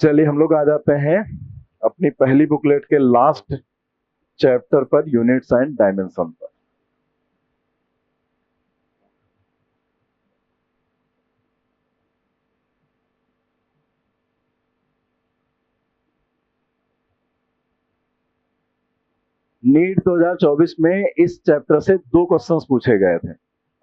चलिए हम लोग आ जाते हैं अपनी पहली बुकलेट के लास्ट चैप्टर पर, यूनिट्स एंड डायमेंशन पर। नीट 2024 में इस चैप्टर से 2 क्वेश्चंस पूछे गए थे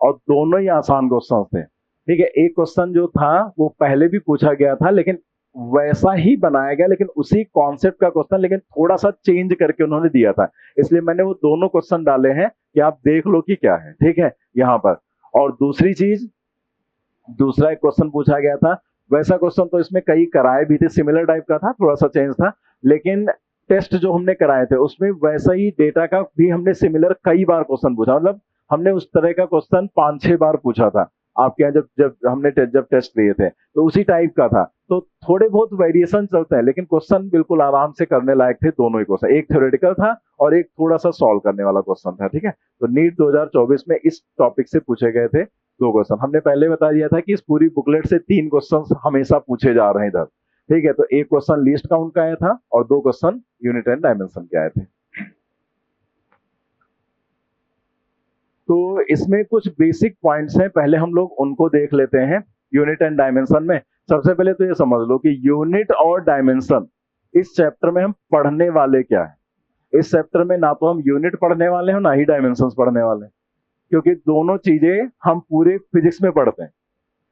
और दोनों ही आसान क्वेश्चंस थे। ठीक है, एक क्वेश्चन जो था वो पहले भी पूछा गया था, लेकिन वैसा ही बनाया गया, लेकिन उसी कॉन्सेप्ट का क्वेश्चन, लेकिन थोड़ा सा चेंज करके उन्होंने दिया था। इसलिए मैंने वो दोनों क्वेश्चन डाले हैं कि आप देख लो कि क्या है। ठीक है, यहाँ पर और दूसरी चीज, दूसरा एक क्वेश्चन पूछा गया था, वैसा क्वेश्चन तो इसमें कई कराए भी थे, सिमिलर टाइप का था, थोड़ा सा चेंज था, लेकिन टेस्ट जो हमने कराए थे उसमें वैसा ही डेटा का भी हमने सिमिलर कई बार क्वेश्चन पूछा। मतलब हमने उस तरह का क्वेश्चन 5-6 बार पूछा था आपके यहाँ, जब जब हमने जब टेस्ट लिए थे तो उसी टाइप का था। तो थोड़े बहुत वेरिएशन चलते हैं, लेकिन क्वेश्चन बिल्कुल आराम से करने लायक थे दोनों ही क्वेश्चन। एक थ्योरेटिकल था और एक थोड़ा सा सॉल्व करने वाला क्वेश्चन था। ठीक है, तो नीट 2024 में इस टॉपिक से पूछे गए थे 2 क्वेश्चन। हमने पहले बता दिया था कि इस पूरी बुकलेट से 3 क्वेश्चन हमेशा पूछे जा रहे हैं इधर। ठीक है, तो एक क्वेश्चन लीस्ट काउंट का आया था और 2 क्वेश्चन यूनिट एंड डायमेंशन के आए थे। तो इसमें कुछ बेसिक पॉइंट्स हैं, पहले हम लोग उनको देख लेते हैं। यूनिट एंड डायमेंशन में सबसे पहले तो ये समझ लो कि यूनिट और डायमेंशन इस चैप्टर में हम पढ़ने वाले क्या है। इस चैप्टर में ना तो हम यूनिट पढ़ने वाले हैं, ना ही डायमेंशन पढ़ने वाले हैं, क्योंकि दोनों चीजें हम पूरे फिजिक्स में पढ़ते हैं।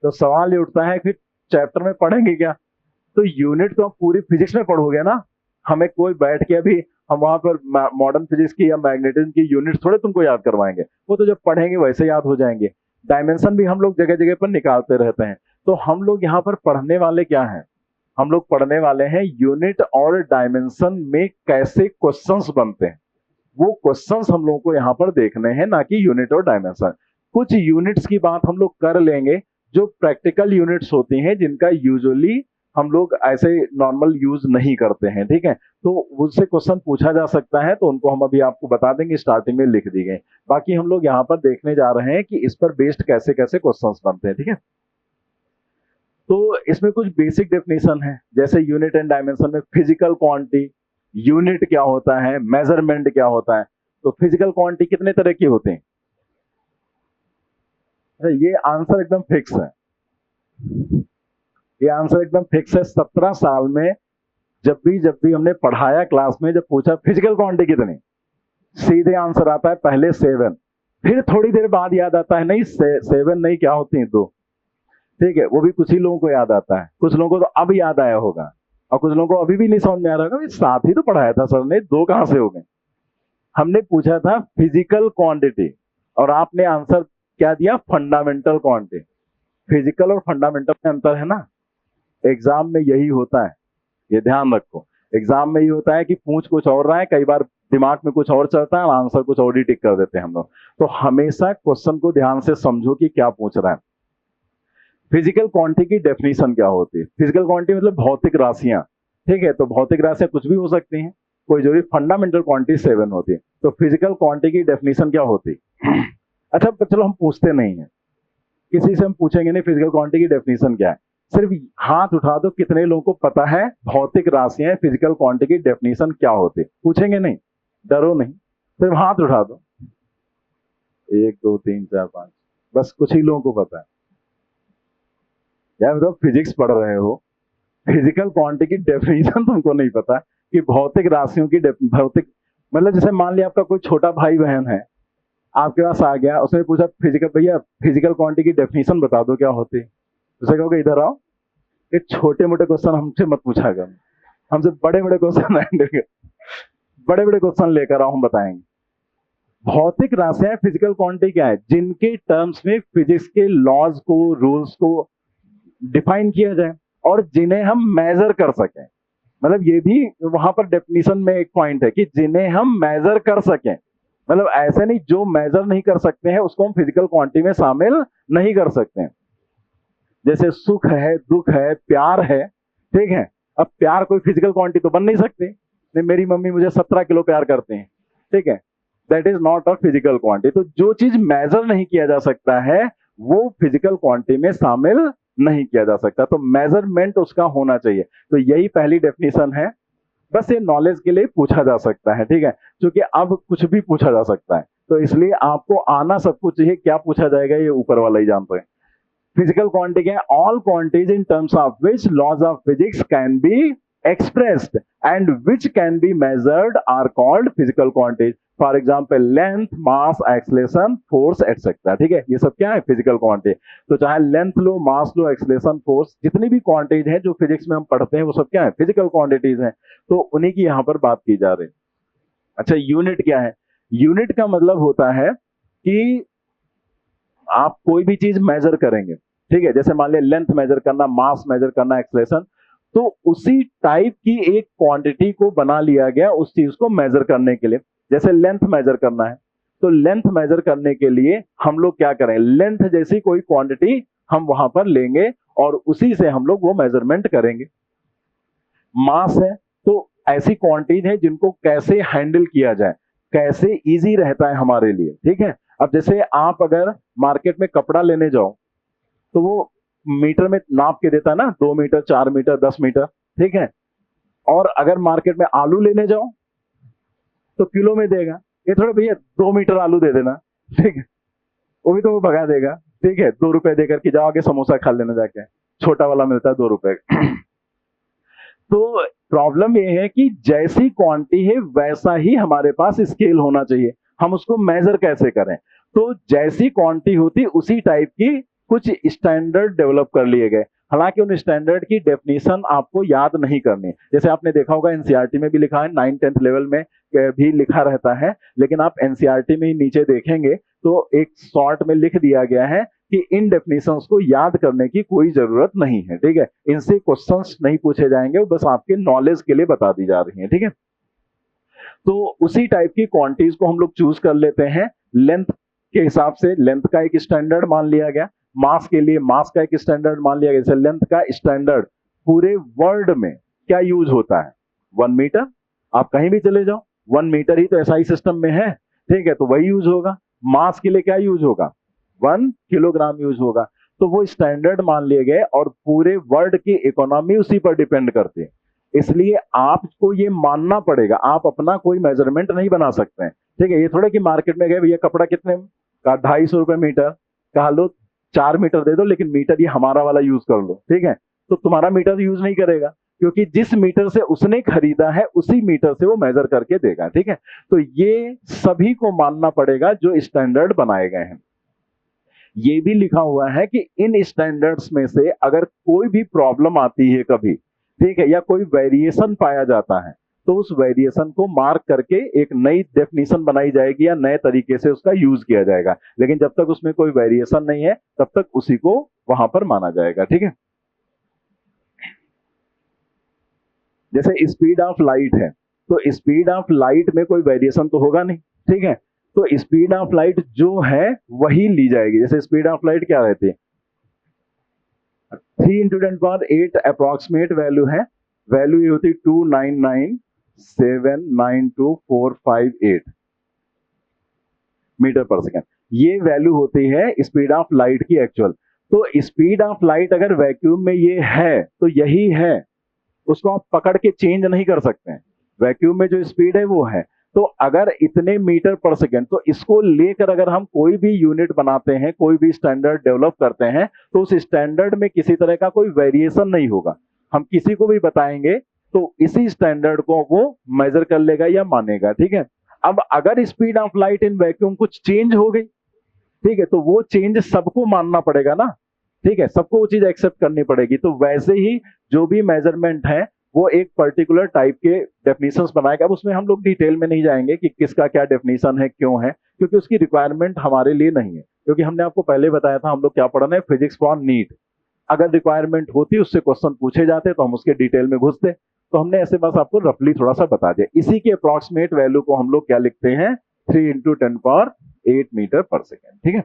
तो सवाल ये उठता है कि चैप्टर में पढ़ेंगे क्या? तो यूनिट तो हम पूरी फिजिक्स में पढ़ोगे ना। हमें कोई बैठ के अभी हम वहां पर मॉडर्न फिजिक्स की या मैग्नेटिज्म की यूनिट थोड़े तुमको याद करवाएंगे, वो तो जब पढ़ेंगे वैसे याद हो जाएंगे। डायमेंशन भी हम लोग जगह जगह पर निकालते रहते हैं। तो हम लोग यहाँ पर पढ़ने वाले क्या हैं? हम लोग पढ़ने वाले हैं यूनिट और डायमेंशन में कैसे क्वेश्चंस बनते हैं। वो क्वेश्चंस हम लोगों को यहाँ पर देखने हैं, ना कि यूनिट और डायमेंशन। कुछ यूनिट्स की बात हम लोग कर लेंगे जो प्रैक्टिकल यूनिट्स होती हैं, जिनका यूजुअली हम लोग ऐसे नॉर्मल यूज नहीं करते हैं। ठीक है, तो उससे क्वेश्चन पूछा जा सकता है, तो उनको हम अभी आपको बता देंगे, स्टार्टिंग में लिख दी गई। बाकी हम लोग यहाँ पर देखने जा रहे हैं कि इस पर बेस्ड कैसे कैसे क्वेश्चंस बनते हैं। ठीक है, तो इसमें कुछ बेसिक डेफिनेशन है, जैसे यूनिट एंड डायमेंशन में फिजिकल क्वांटिटी, यूनिट क्या होता है, मेजरमेंट क्या होता है। तो फिजिकल क्वांटिटी कितने तरह की होते हैं? ये आंसर एकदम फिक्स है, ये आंसर एकदम फिक्स है। 17 साल में जब भी हमने पढ़ाया क्लास में, जब पूछा फिजिकल क्वांटिटी कितनी, सीधे आंसर आता है पहले 7। फिर थोड़ी देर बाद याद आता है नहीं 7 नहीं, क्या होती है 2। ठीक है, वो भी कुछ ही लोगों को याद आता है, कुछ लोगों को तो अब याद आया होगा और कुछ लोगों को अभी भी नहीं समझ में आ रहा होगा, 7 ही तो पढ़ाया था सर ने, 2 कहां से हो गए। हमने पूछा था फिजिकल क्वांटिटी और आपने आंसर क्या दिया? Fundamental quantity. फिजिकल और फंडामेंटल में अंतर है ना। एग्जाम में यही होता है, ये ध्यान रखो। एग्जाम में ये होता है कि पूछ कुछ और रहा है, कई बार दिमाग में कुछ और चलता है और आंसर कुछ और ही टिक कर देते हैं हम लोग। तो हमेशा क्वेश्चन को ध्यान से समझो कि क्या पूछ रहा है। फिजिकल क्वांटिटी की डेफिनेशन क्या होती है? फिजिकल क्वांटिटी मतलब भौतिक राशियां। ठीक है, तो भौतिक राशियां कुछ भी हो सकती हैं, कोई जरूरी। फंडामेंटल क्वांटिटी 7 होती है। तो फिजिकल क्वांटिटी की डेफिनेशन क्या होती है? अच्छा चलो हम पूछते नहीं है, किसी से हम पूछेंगे नहीं फिजिकल क्वांटिटी की डेफिनेशन क्या है। सिर्फ हाथ उठा दो, कितने लोगों को पता है भौतिक राशियां फिजिकल क्वांटिटी की डेफिनेशन क्या होती है? पूछेंगे नहीं, डरो नहीं, सिर्फ हाथ उठा दो। 1 2 3 4 5, बस कुछ ही लोगों को पता है। यार मतलब फिजिक्स पढ़ रहे हो, फिजिकल क्वांटिटी की डेफिनेशन तुमको नहीं पता कि भौतिक राशियों की भौतिक, मतलब जैसे मान लिया आपका कोई छोटा भाई बहन है, आपके पास आ गया, उसने पूछा फिजिकल, भैया फिजिकल क्वांटिटी की डेफिनेशन बता दो क्या होती है। उसे कहोगे इधर आओ, ये छोटे मोटे क्वेश्चन हमसे मत पूछा कर, हमसे बड़े बड़े क्वेश्चन बड़े बड़े क्वेश्चन लेकर आओ, हम बताएंगे। भौतिक राशियां फिजिकल क्वांटिटी क्या है? जिनके टर्म्स में फिजिक्स के लॉज को, रूल्स को डिफाइन किया जाए और जिन्हें हम मेजर कर सकें। मतलब ये भी वहां पर डेफिनेशन में एक पॉइंट है कि जिन्हें हम मेजर कर सकें। मतलब ऐसे नहीं, जो मेजर नहीं कर सकते हैं उसको हम फिजिकल क्वांटिटी में शामिल नहीं कर सकते हैं। जैसे सुख है, दुख है, प्यार है। ठीक है, अब प्यार कोई फिजिकल क्वांटिटी तो बन नहीं सकती। नहीं, मेरी मम्मी मुझे 17 किलो प्यार करते हैं, ठीक है, that is not a physical quantity. तो जो चीज मेजर नहीं किया जा सकता है वो फिजिकल क्वांटिटी में शामिल नहीं किया जा सकता। तो मेजरमेंट उसका होना चाहिए। तो यही पहली डेफिनेशन है। बस ये नॉलेज के लिए पूछा जा सकता है, ठीक है, क्योंकि अब कुछ भी पूछा जा सकता है, तो इसलिए आपको आना सब कुछ चाहिए। क्या पूछा जाएगा ये ऊपर वाला ही जानते हैं। फिजिकल क्वांटिटी है all quantities in terms of which laws of physics can be expressed and which can be measured are called physical quantities. For example length, mass, acceleration, force etcetera. ठीक है, ये सब क्या है? Physical quantity. तो चाहे length लो, मास लो, acceleration, force, जितनी भी क्वांटिटीज हैं जो फिजिक्स में हम पढ़ते हैं वो सब क्या है? फिजिकल क्वांटिटीज हैं। तो उन्हीं की यहाँ पर बात की जा रही है। अच्छा, यूनिट क्या है? यूनिट का मतलब होता है कि आप कोई भी चीज मेजर करेंगे, ठीक है, जैसे मान लिया लेंथ मेजर करना, मास मेजर करना, एक्सलेशन, तो उसी टाइप की एक क्वांटिटी को बना लिया गया उस चीज को मेजर करने के लिए। जैसे लेंथ मेजर करना है, तो लेंथ मेजर करने के लिए हम लोग क्या करें? लेंथ जैसी कोई क्वांटिटी हम वहां पर लेंगे और उसी से हम लोग वो मेजरमेंट करेंगे। मास है तो ऐसी क्वांटिटीज है जिनको कैसे हैंडल किया जाए, कैसे इजी रहता है हमारे लिए, ठीक है। अब जैसे आप अगर मार्केट में कपड़ा लेने जाओ तो वो मीटर में नाप के देता है ना, 2 मीटर, 4 मीटर, 10 मीटर, ठीक है। और अगर मार्केट में आलू लेने जाओ तो किलो में देगा। ये थोड़ा भैया 2 मीटर आलू दे देना, ठीक है, वो भी तो वो भगा देगा, ठीक है। 2 रुपए देकर के जाओ, आगे समोसा खा लेना जाके, छोटा वाला मिलता है 2 रुपए। तो प्रॉब्लम ये है कि जैसी क्वांटिटी है वैसा ही हमारे पास स्केल होना चाहिए। हम उसको मेजर कैसे करें? तो जैसी क्वांटिटी होती उसी टाइप की कुछ स्टैंडर्ड डेवलप कर लिए गए। हालांकि उन स्टैंडर्ड की डेफिनेशन आपको याद नहीं करनी। जैसे आपने देखा होगा एनसीईआरटी में भी लिखा है, 9th-10th लेवल में भी लिखा रहता है, लेकिन आप एनसीईआरटी में ही नीचे देखेंगे तो एक शॉर्ट में लिख दिया गया है कि इन डेफिनेशंस को याद करने की कोई जरूरत नहीं है, ठीक है। इनसे क्वेश्चंस नहीं पूछे जाएंगे, वो बस आपके नॉलेज के लिए बता दी जा रही है, ठीक है। तो उसी टाइप की क्वांटिटीज को हम लोग चूज कर लेते हैं। लेंथ के हिसाब से लेंथ का एक स्टैंडर्ड मान लिया गया, मास के लिए मास का एक स्टैंडर्ड मान लिया गया। जैसे लेंथ का स्टैंडर्ड पूरे वर्ल्ड में क्या यूज होता है? 1 मीटर। आप कहीं भी चले जाओ 1 मीटर ही तो एसआई सिस्टम में है, ठीक है, तो वही यूज होगा। मास के लिए क्या यूज होगा? 1 किलोग्राम यूज होगा। तो वो स्टैंडर्ड मान लिए गए और पूरे वर्ल्ड की इकोनॉमी उसी पर डिपेंड करती है। इसलिए आपको ये मानना पड़ेगा, आप अपना कोई मेजरमेंट नहीं बना सकते हैं, ठीक है। ये थोड़े कि मार्केट में गए, भैया कपड़ा कितने का? 250 रुपए मीटर। कहा लो 4 मीटर दे दो, लेकिन मीटर ये हमारा वाला यूज कर लो, ठीक है। तो तुम्हारा मीटर यूज नहीं करेगा, क्योंकि जिस मीटर से उसने खरीदा है उसी मीटर से वो मेजर करके देगा, ठीक है। तो ये सभी को मानना पड़ेगा जो स्टैंडर्ड बनाए गए हैं। ये भी लिखा हुआ है कि इन स्टैंडर्ड्स में से अगर कोई भी प्रॉब्लम आती है कभी, ठीक है, या कोई वेरिएशन पाया जाता है, तो उस वेरिएशन को मार्क करके एक नई डेफिनेशन बनाई जाएगी या नए तरीके से उसका यूज किया जाएगा। लेकिन जब तक उसमें कोई वेरिएशन नहीं है तब तक उसी को वहां पर माना जाएगा, ठीक है। जैसे स्पीड ऑफ लाइट है, तो स्पीड ऑफ लाइट में कोई वेरिएशन तो होगा नहीं, ठीक है। तो स्पीड ऑफ लाइट जो है वही ली जाएगी। जैसे स्पीड ऑफ लाइट क्या रहती है? 3 × 10⁸ अप्रोक्सीमेट वैल्यू है। वैल्यू ये होती है 299792458 मीटर पर सेकेंड। ये वैल्यू होती है स्पीड ऑफ लाइट की एक्चुअल। तो स्पीड ऑफ लाइट अगर वैक्यूम में ये है तो यही है, उसको आप पकड़ के चेंज नहीं कर सकते हैं। वैक्यूम में जो स्पीड है वो है। तो अगर इतने मीटर पर सेकेंड, तो इसको लेकर अगर हम कोई भी यूनिट बनाते हैं, कोई भी स्टैंडर्ड डेवलप करते हैं, तो उस स्टैंडर्ड में किसी तरह का कोई वेरिएशन नहीं होगा। हम किसी को भी बताएंगे तो इसी स्टैंडर्ड को वो मेजर कर लेगा या मानेगा, ठीक है। अब अगर speed of light in vacuum कुछ चेंज हो गई, ठीक है, तो वो चेंज सबको मानना पड़ेगा ना, ठीक है, सबको वो चीज एक्सेप्ट करनी पड़ेगी। तो वैसे ही जो भी मेजरमेंट है वो एक पर्टिकुलर टाइप के डेफिनेशंस बनाएगा। अब उसमें हम लोग डिटेल में नहीं जाएंगे कि किसका क्या डेफिनेशन है, क्यों है, क्योंकि उसकी रिक्वायरमेंट हमारे लिए नहीं है। क्योंकि हमने आपको पहले बताया था हम लोग क्या पढ़ रहे हैं, फिजिक्स फॉर नीड। अगर रिक्वायरमेंट होती, उससे क्वेश्चन पूछे जाते तो हम उसके डिटेल में घुसते। तो हमने ऐसे बस आपको रफली थोड़ा सा बता दिया। इसी के अप्रोक्सीमेट वैल्यू को हम लोग क्या लिखते हैं? 3 × 10⁸ मीटर पर सेकेंड, ठीक है।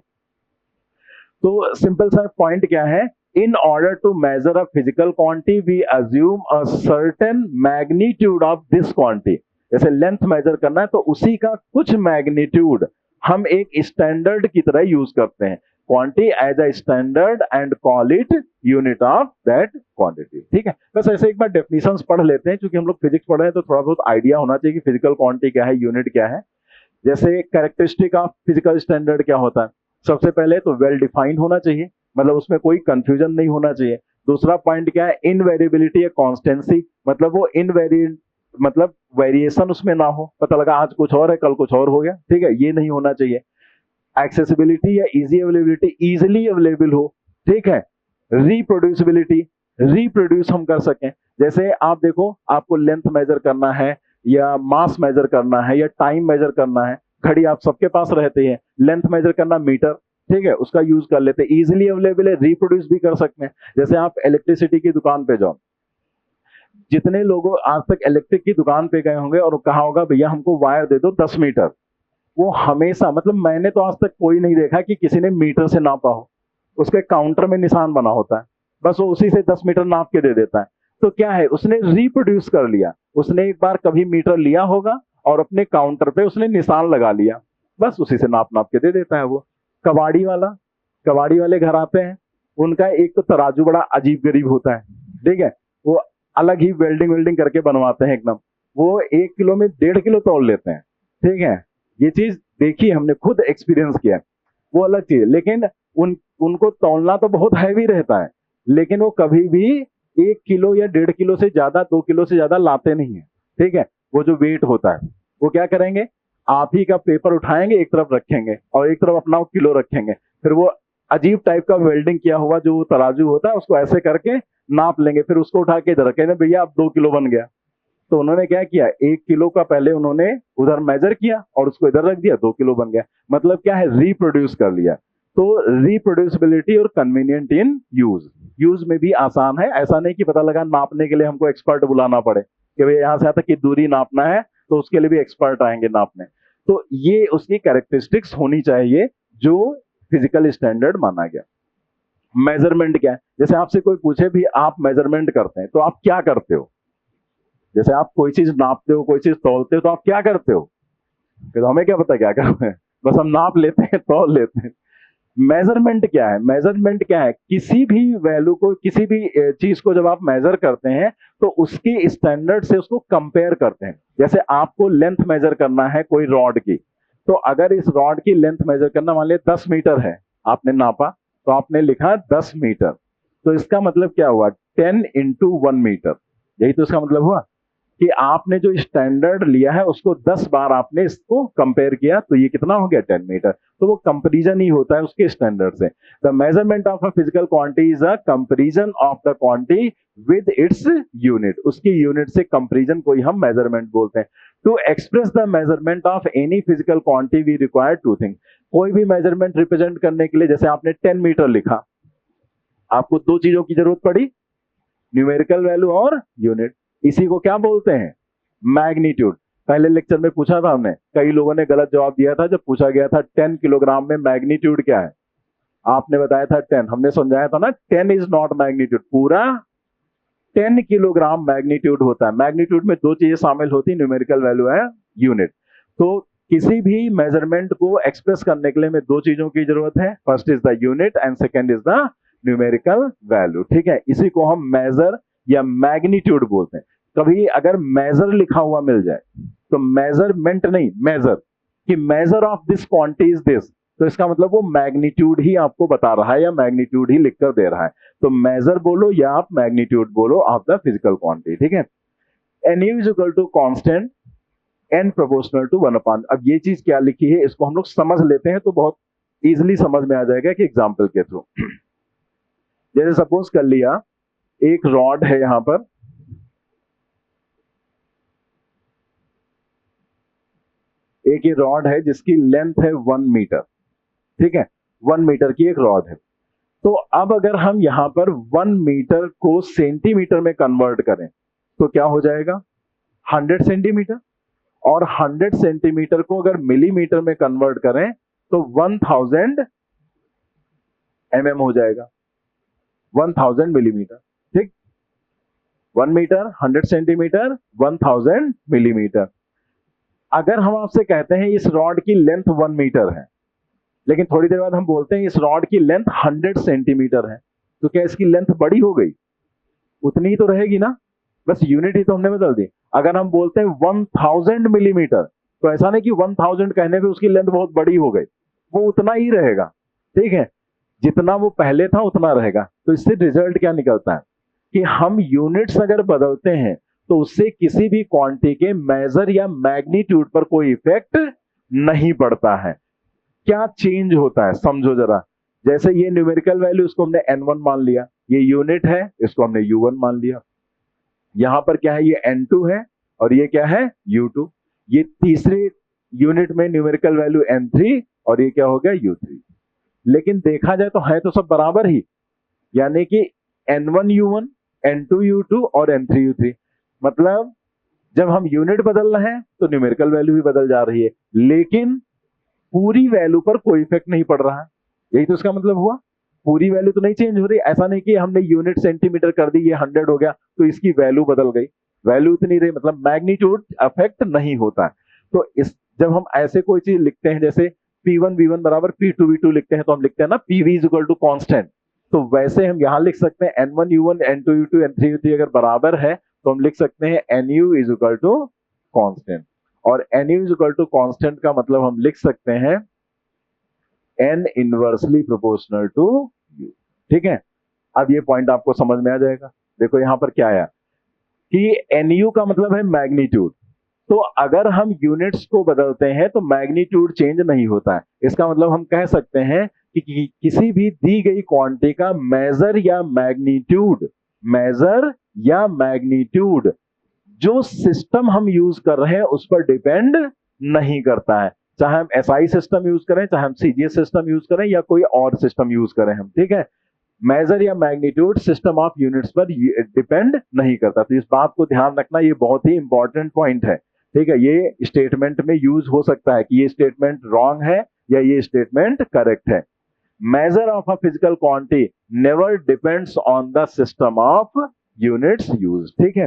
तो सिंपल सा पॉइंट क्या है? In order to measure a physical quantity, we assume a certain magnitude of this quantity. जैसे लेंथ मेजर करना है तो उसी का कुछ मैग्नीट्यूड हम एक स्टैंडर्ड की तरह यूज करते हैं। Quantity as a standard and call it unit of that quantity. ठीक है, बस ऐसे एक बार डेफिनेशंस पढ़ लेते हैं, क्योंकि हम लोग फिजिक्स पढ़ रहे हैं तो थोड़ा बहुत आइडिया होना चाहिए कि फिजिकल क्वांटिटी क्या है, यूनिट क्या है। जैसे कैरेक्टरिस्टिक ऑफ फिजिकल स्टैंडर्ड क्या होता है, सबसे पहले तो वेल डिफाइंड होना चाहिए, मतलब उसमें कोई कंफ्यूजन नहीं होना चाहिए। दूसरा पॉइंट क्या है, इनवेरिएबिलिटी या कॉन्स्टेंसी, मतलब वो इनवेरिएंट, मतलब वेरिएशन उसमें ना हो, पता लगा आज कुछ और है कल कुछ और हो गया, ठीक है, ये नहीं होना चाहिए। एक्सेसिबिलिटी या इजी अवेलेबिलिटी, इजिली अवेलेबल हो, ठीक है। रिप्रोड्यूसिबिलिटी, रिप्रोड्यूस हम कर सकें, जैसे आप देखो आपको लेंथ मेजर करना है या मास मेजर करना है या टाइम मेजर करना है, घड़ी आप सबके पास रहती है, लेंथ मेजर करना मीटर, ठीक है, उसका यूज कर लेते हैं, इजिली अवेलेबल है, रिप्रोड्यूस भी कर सकते हैं। जैसे आप इलेक्ट्रिसिटी की दुकान पे जाओ, जितने लोग आज तक इलेक्ट्रिक की दुकान पे गए होंगे और कहा होगा भैया हमको वायर दे दो 10 मीटर, वो हमेशा, मतलब मैंने तो आज तक कोई नहीं देखा कि किसी ने मीटर से नापा हो, उसके काउंटर में निशान बना होता है, बस वो उसी से 10 मीटर नाप के दे देता है। तो क्या है, उसने रिप्रोड्यूस कर लिया, उसने एक बार कभी मीटर लिया होगा और अपने काउंटर पे उसने निशान लगा लिया, बस उसी से नाप नाप के दे देता है वो। कबाड़ी वाला, कबाड़ी वाले घर आते हैं, उनका एक तो तराजू बड़ा अजीब गरीब होता है, ठीक है, वो अलग ही वेल्डिंग वेल्डिंग करके बनवाते हैं एकदम, वो 1 किलो में 1.5 किलो तोल लेते हैं, ठीक है, ये चीज देखी हमने, खुद एक्सपीरियंस किया है, वो अलग चीज है। लेकिन उनको तौलना तो बहुत हैवी रहता है, लेकिन वो कभी भी 1 किलो या 1.5 किलो से ज्यादा, 2 किलो से ज्यादा लाते नहीं है, ठीक है। वो जो वेट होता है वो क्या करेंगे, आप ही का पेपर उठाएंगे, एक तरफ रखेंगे और एक तरफ अपना किलो रखेंगे, फिर वो अजीब टाइप का वेल्डिंग किया हुआ जो तराजू होता है उसको ऐसे करके नाप लेंगे, फिर उसको उठा के इधर रखेंगे, भैया अब 2 किलो बन गया। तो उन्होंने क्या किया, 1 किलो का पहले उन्होंने उधर मेजर किया और उसको इधर रख दिया, 2 किलो बन गया, मतलब क्या है, रिप्रोड्यूस कर लिया। तो रिप्रोड्यूसिबिलिटी और कन्वीनियंट इन यूज, यूज में भी आसान है, ऐसा नहीं कि पता लगा नापने के लिए हमको एक्सपर्ट बुलाना पड़े कि भाई यहाँ से यहाँ तक की दूरी नापना है तो उसके लिए भी एक्सपर्ट आएंगे नापने। तो ये उसकी कैरेक्टरिस्टिक्स होनी चाहिए जो फिजिकल स्टैंडर्ड माना गया। मेजरमेंट क्या है, जैसे आपसे कोई पूछे भी आप मेजरमेंट करते हैं तो आप क्या करते हो, जैसे आप कोई चीज नापते हो, कोई चीज तौलते हो, तो आप क्या करते हो, तो हमें क्या पता क्या करते हैं, बस हम नाप लेते हैं, तौल लेते हैं। मेजरमेंट क्या है, मेजरमेंट क्या है, किसी भी वैल्यू को, किसी भी चीज को जब आप मेजर करते हैं तो उसकी स्टैंडर्ड से उसको कंपेयर करते हैं। जैसे आपको लेंथ मेजर करना है कोई रॉड की, तो अगर इस रॉड की लेंथ मेजर करना मान लिया 10 मीटर है, आपने नापा तो आपने लिखा 10 मीटर, तो इसका मतलब क्या हुआ, 10 × 1 मीटर, यही तो इसका मतलब हुआ कि आपने जो स्टैंडर्ड लिया है उसको 10 बार आपने इसको कंपेयर किया, तो ये कितना हो गया, 10 मीटर। तो वो कंपेरिजन ही होता है उसके स्टैंडर्ड से। The measurement of a physical quantity is a comparison of the quantity with its unit, उसकी यूनिट से कंपेरिजन को ही हम मेजरमेंट बोलते हैं। To express the measurement of any physical quantity we require two thing, कोई भी मेजरमेंट रिप्रेजेंट करने के लिए, जैसे आपने 10 मीटर लिखा, आपको दो चीजों की जरूरत पड़ी, न्यूमेरिकल वैल्यू और यूनिट। इसी को क्या बोलते हैं, मैग्नीट्यूड। पहले लेक्चर में पूछा था हमने, कई लोगों ने गलत जवाब दिया था जब पूछा गया था 10 किलोग्राम में मैग्नीट्यूड क्या है, आपने बताया था 10, हमने समझाया था ना 10 इज नॉट मैग्नीट्यूड, पूरा 10 किलोग्राम मैग्नीट्यूड होता है। मैग्नीट्यूड में दो चीजें शामिल होती है, न्यूमेरिकल वैल्यू है यूनिट। तो किसी भी मेजरमेंट को एक्सप्रेस करने के लिए हमें दो चीजों की जरूरत है, first is the unit and second is the numerical value, ठीक है। इसी को हम मेजर या मैग्नीट्यूड बोलते हैं। कभी अगर मेजर लिखा हुआ मिल जाए तो मेजरमेंट नहीं, मेजर, कि measure of this quantity is this, तो इसका मतलब वो मैग्नीट्यूड ही आपको बता रहा है या मैग्नीट्यूड ही लिखकर दे रहा है। तो मेजर बोलो या आप मैग्नीट्यूड बोलो ऑफ द फिजिकल क्वांटिटी, ठीक है। N U is equal to constant N proportional to 1/। अब ये चीज क्या लिखी है इसको हम लोग समझ लेते हैं तो बहुत इजिली समझ में आ जाएगा कि एग्जाम्पल के थ्रू। जैसे सपोज कर लिया एक रॉड है, यहां पर एक ये रॉड है जिसकी लेंथ है 1 मीटर, ठीक है, 1 मीटर की एक रॉड है। तो अब अगर हम यहां पर 1 मीटर को सेंटीमीटर में कन्वर्ट करें तो क्या हो जाएगा, 100 सेंटीमीटर। और 100 सेंटीमीटर को अगर मिलीमीटर में कन्वर्ट करें तो 1000 हो जाएगा, 1000 मिलीमीटर, ठीक। 1 मीटर, 100 सेंटीमीटर, 1000 मिलीमीटर। अगर हम आपसे कहते हैं इस रॉड की लेंथ 1 मीटर है, लेकिन थोड़ी देर बाद हम बोलते हैं इस रॉड की लेंथ 100 सेंटीमीटर है, तो क्या इसकी लेंथ बड़ी हो गई? उतनी ही तो रहेगी ना, बस यूनिट ही तो हमने बदल दी। अगर हम बोलते हैं 1000 मिलीमीटर, तो ऐसा नहीं कि 1000 कहने पे उसकी लेंथ बहुत बड़ी हो गई, वो उतना ही रहेगा, ठीक है, जितना वो पहले था उतना रहेगा। तो इससे रिजल्ट क्या निकलता है कि हम यूनिट्स अगर बदलते हैं तो उससे किसी भी क्वांटिटी के मेजर या मैग्नीट्यूड पर कोई इफेक्ट नहीं पड़ता है। क्या चेंज होता है समझो जरा। जैसे ये न्यूमेरिकल वैल्यू, इसको हमने n1 मान लिया, ये यूनिट है, इसको हमने u1 मान लिया। यहां पर क्या है, ये n2 है और ये क्या है u2। ये तीसरे यूनिट में न्यूमेरिकल वैल्यू n3 और ये क्या हो गया u3। लेकिन देखा जाए तो है तो सब बराबर ही, यानी कि n1 u1, n2 u2 और n3 u3। मतलब जब हम यूनिट बदल रहे हैं तो न्यूमेरिकल वैल्यू भी बदल जा रही है, लेकिन पूरी वैल्यू पर कोई इफेक्ट नहीं पड़ रहा है। यही तो इसका मतलब हुआ, पूरी वैल्यू तो नहीं चेंज हो रही। ऐसा नहीं कि हमने यूनिट सेंटीमीटर कर दी, ये 100 हो गया तो इसकी वैल्यू बदल गई, वैल्यू उतनी रही, मतलब मैग्नीट्यूड अफेक्ट नहीं होता है। तो इस जब हम ऐसे कोई चीज लिखते हैं, जैसे P1 V1 बराबर P2 V2 लिखते हैं, तो हम लिखते हैं ना PV is equal to constant. तो वैसे हम यहां लिख सकते हैं N1 U1 N2 U2 N3 U3 अगर बराबर है तो हम लिख सकते हैं NU is equal to constant. और NU is equal to constant का मतलब हम लिख सकते हैं N inversely proportional to U। ठीक है, अब ये पॉइंट आपको समझ में आ जाएगा। देखो यहां पर क्या आया कि NU का मतलब है मैग्नीट्यूड, तो अगर हम यूनिट्स को बदलते हैं तो मैग्नीट्यूड चेंज नहीं होता है। इसका मतलब हम कह सकते हैं कि किसी भी दी गई क्वांटिटी का मेजर या मैग्नीट्यूड जो सिस्टम हम यूज कर रहे हैं उस पर डिपेंड नहीं करता है। चाहे हम SI सिस्टम यूज करें, चाहे हम CGS सिस्टम यूज करें या कोई और सिस्टम यूज करें हम, ठीक है, मेजर या मैग्नीट्यूड सिस्टम ऑफ यूनिट्स पर डिपेंड नहीं करता। तो इस बात को ध्यान रखना, ये बहुत ही इंपॉर्टेंट पॉइंट है। ठीक है, ये स्टेटमेंट में यूज हो सकता है कि ये स्टेटमेंट रॉन्ग है या ये स्टेटमेंट करेक्ट है। Measure of a physical quantity never depends on the system of units use. ठीक है,